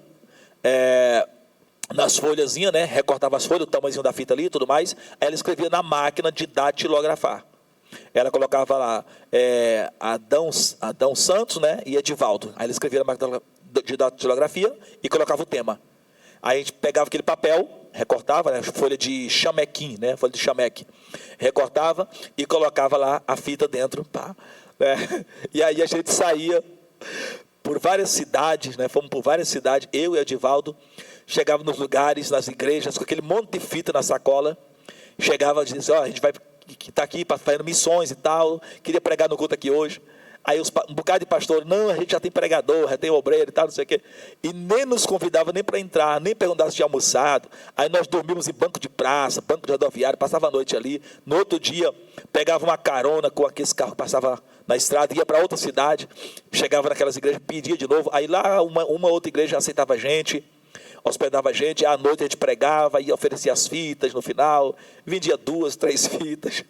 nas folhazinhas, né? Recortava as folhas, o tamanhozinho da fita ali e tudo mais. Aí ela escrevia na máquina de datilografar. ela colocava lá Adão Santos, né, e Edivaldo. Aí ela escrevia na máquina de datilografia e colocava o tema. Aí a gente pegava aquele papel, recortava, né, folha de chamequim, né, folha de chameque, recortava e colocava lá a fita dentro, pá, né? E aí a gente saía por várias cidades, né, fomos por várias cidades, eu e Edivaldo, chegava nos lugares, nas igrejas, com aquele monte de fita na sacola, chegava e dizia, a gente vai estar aqui fazendo missões e tal, queria pregar no culto aqui hoje. Aí um bocado de pastor, não, a gente já tem pregador, já tem obreiro e tal, não sei o quê. E nem nos convidava nem para entrar, nem perguntava se tinha almoçado. Aí nós dormíamos em banco de praça, banco de rodoviário, passava a noite ali. No outro dia, pegava uma carona com aqueles carros que passavam na estrada, ia para outra cidade, chegava naquelas igrejas, pedia de novo. Aí lá uma outra igreja aceitava a gente, hospedava a gente, à noite a gente pregava, ia oferecer as fitas no final, vendia 2, 3 fitas.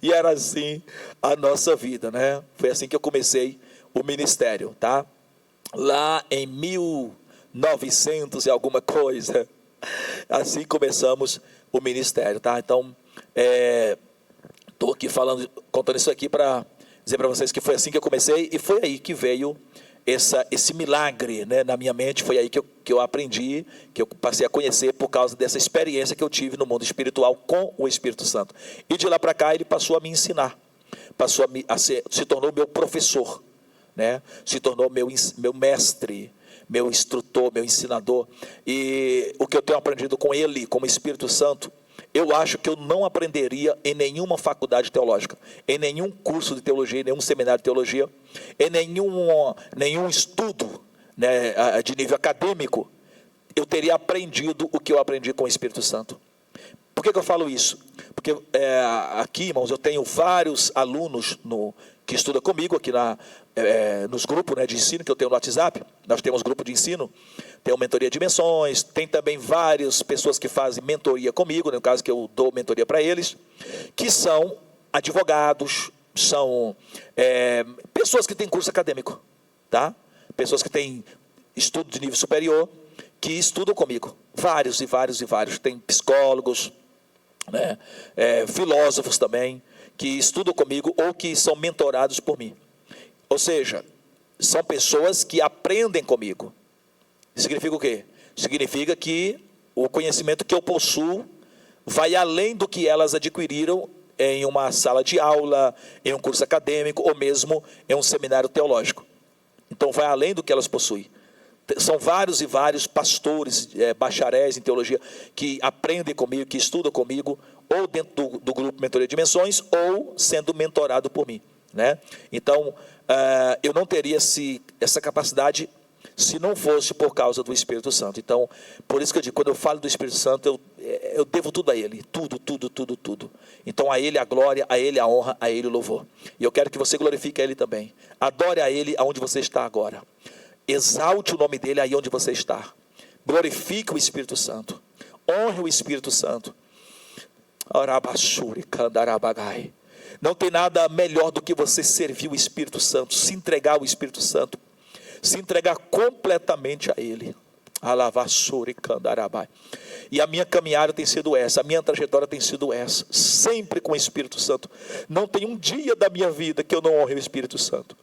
E era assim a nossa vida, né? Foi assim que eu comecei o ministério, tá? Lá em 1900 e alguma coisa. Assim começamos o ministério, tá? Então, estou aqui contando isso aqui para dizer para vocês que foi assim que eu comecei e foi aí que veio esse milagre, né, na minha mente. Foi aí que eu aprendi, que eu passei a conhecer por causa dessa experiência que eu tive no mundo espiritual com o Espírito Santo. E de lá para cá ele passou a me ensinar, se tornou meu professor, né? Se tornou meu mestre, meu instrutor, meu ensinador. E o que eu tenho aprendido com ele, como Espírito Santo, eu acho que eu não aprenderia em nenhuma faculdade teológica, em nenhum curso de teologia, em nenhum seminário de teologia, em nenhum estudo, né, de nível acadêmico, eu teria aprendido o que eu aprendi com o Espírito Santo. Por que eu falo isso? Porque aqui, irmãos, eu tenho vários alunos que estudam comigo aqui nos grupos, né, de ensino que eu tenho no WhatsApp. Nós temos grupo de ensino, tem o Mentoria Dimensões, tem também várias pessoas que fazem mentoria comigo, no caso que eu dou mentoria para eles, que são advogados, são pessoas que têm curso acadêmico, tá? Pessoas que têm estudo de nível superior, que estudam comigo, vários e vários e vários. Tem psicólogos, né, filósofos também, que estudam comigo ou que são mentorados por mim. Ou seja, são pessoas que aprendem comigo. Significa o quê? Significa que o conhecimento que eu possuo vai além do que elas adquiriram em uma sala de aula, em um curso acadêmico ou mesmo em um seminário teológico. Então vai além do que elas possuem. São vários e vários pastores, bacharéis em teologia, que aprendem comigo, que estudam comigo, ou dentro do grupo Mentoria Dimensões, ou sendo mentorado por mim, né? Então, eu não teria essa capacidade se não fosse por causa do Espírito Santo. Então, por isso que eu digo, quando eu falo do Espírito Santo, eu devo tudo a Ele, tudo. Então, a Ele a glória, a Ele a honra, a Ele o louvor. E eu quero que você glorifique a Ele também. Adore a Ele aonde você está agora. Exalte o nome dele aí onde você está. Glorifique o Espírito Santo. Honre o Espírito Santo. Não tem nada melhor do que você servir o Espírito Santo, se entregar ao Espírito Santo, se entregar completamente a Ele. E a minha caminhada tem sido essa, a minha trajetória tem sido essa, sempre com o Espírito Santo. Não tem um dia da minha vida que eu não honre o Espírito Santo.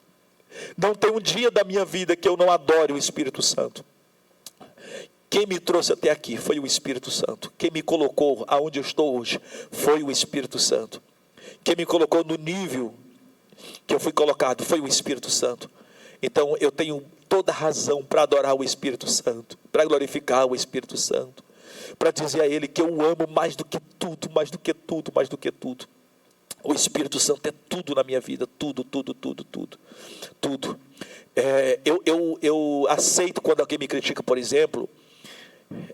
Não tem um dia da minha vida que eu não adore o Espírito Santo. Quem me trouxe até aqui foi o Espírito Santo. Quem me colocou aonde eu estou hoje foi o Espírito Santo. Quem me colocou no nível que eu fui colocado foi o Espírito Santo. Então eu tenho toda razão para adorar o Espírito Santo, para glorificar o Espírito Santo, para dizer a Ele que eu o amo mais do que tudo, mais do que tudo, mais do que tudo. O Espírito Santo é tudo na minha vida, tudo. Eu aceito quando alguém me critica, por exemplo.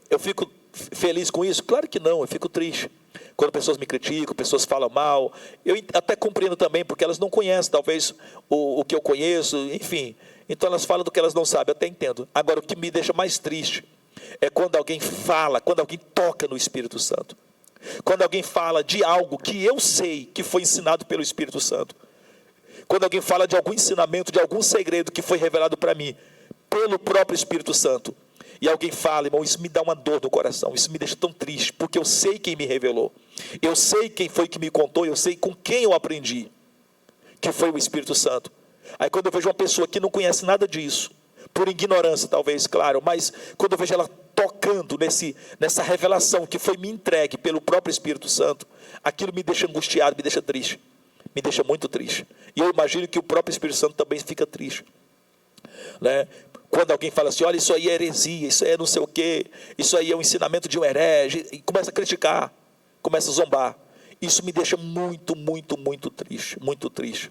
Eu fico feliz com isso? Claro que não, eu fico triste. Quando pessoas me criticam, pessoas falam mal, eu até compreendo também, porque elas não conhecem talvez o que eu conheço, enfim. Então elas falam do que elas não sabem, eu até entendo. Agora, o que me deixa mais triste é quando alguém fala, quando alguém toca no Espírito Santo. Quando alguém fala de algo que eu sei que foi ensinado pelo Espírito Santo. Quando alguém fala de algum ensinamento, de algum segredo que foi revelado para mim pelo próprio Espírito Santo. e alguém fala, irmão, isso me dá uma dor no coração, isso me deixa tão triste, porque eu sei quem me revelou, eu sei quem foi que me contou, eu sei com quem eu aprendi, que foi o Espírito Santo. Aí quando eu vejo uma pessoa que não conhece nada disso, por ignorância talvez, claro, mas quando eu vejo ela tocando nessa revelação que foi me entregue pelo próprio Espírito Santo, aquilo me deixa angustiado, me deixa triste, me deixa muito triste. E eu imagino que o próprio Espírito Santo também fica triste, né? Quando alguém fala assim, olha, isso aí é heresia, isso aí é não sei o quê, isso aí é um ensinamento de um herege, e começa a criticar, começa a zombar, isso me deixa muito, muito, muito triste, muito triste,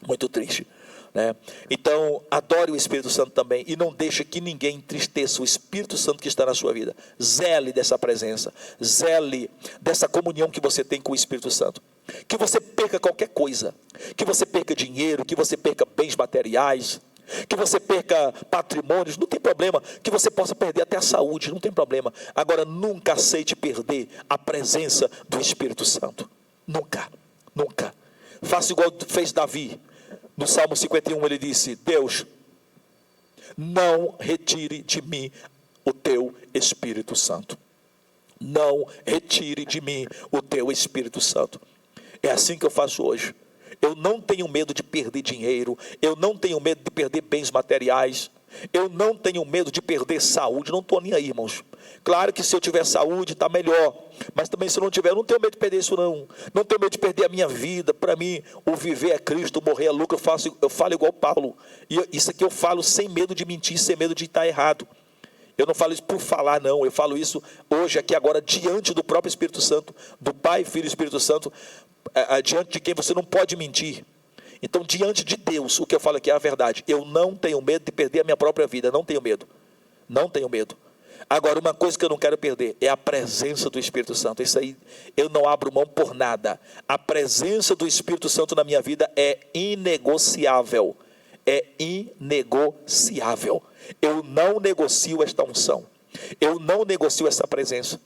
muito triste, né? Então adore o Espírito Santo também, e não deixe que ninguém entristeça o Espírito Santo que está na sua vida. Zele dessa presença, zele dessa comunhão que você tem com o Espírito Santo. Que você perca qualquer coisa, que você perca dinheiro, que você perca bens materiais, que você perca patrimônios, não tem problema, que você possa perder até a saúde, não tem problema. Agora nunca aceite perder a presença do Espírito Santo, nunca, nunca. Faça igual fez Davi. No Salmo 51 ele disse, Deus, não retire de mim o teu Espírito Santo, não retire de mim o teu Espírito Santo. É assim que eu faço hoje. Eu não tenho medo de perder dinheiro, eu não tenho medo de perder bens materiais, eu não tenho medo de perder saúde, não estou nem aí, irmãos. Claro que se eu tiver saúde está melhor, mas também se eu não tiver, eu não tenho medo de perder isso não tenho medo de perder a minha vida. Para mim o viver é Cristo, o morrer é lucro. Eu falo igual Paulo, e isso aqui eu falo sem medo de mentir, sem medo de estar errado. Eu não falo isso por falar, não. Eu falo isso hoje, aqui, agora, diante do próprio Espírito Santo, do Pai, Filho e Espírito Santo, diante de quem você não pode mentir. Então, diante de Deus, o que eu falo aqui é a verdade. Eu não tenho medo de perder a minha própria vida, não tenho medo. Não tenho medo. Agora, uma coisa que eu não quero perder é a presença do Espírito Santo. Isso aí eu não abro mão por nada. A presença do Espírito Santo na minha vida é inegociável. É inegociável. Eu não negocio esta unção, eu não negocio essa presença.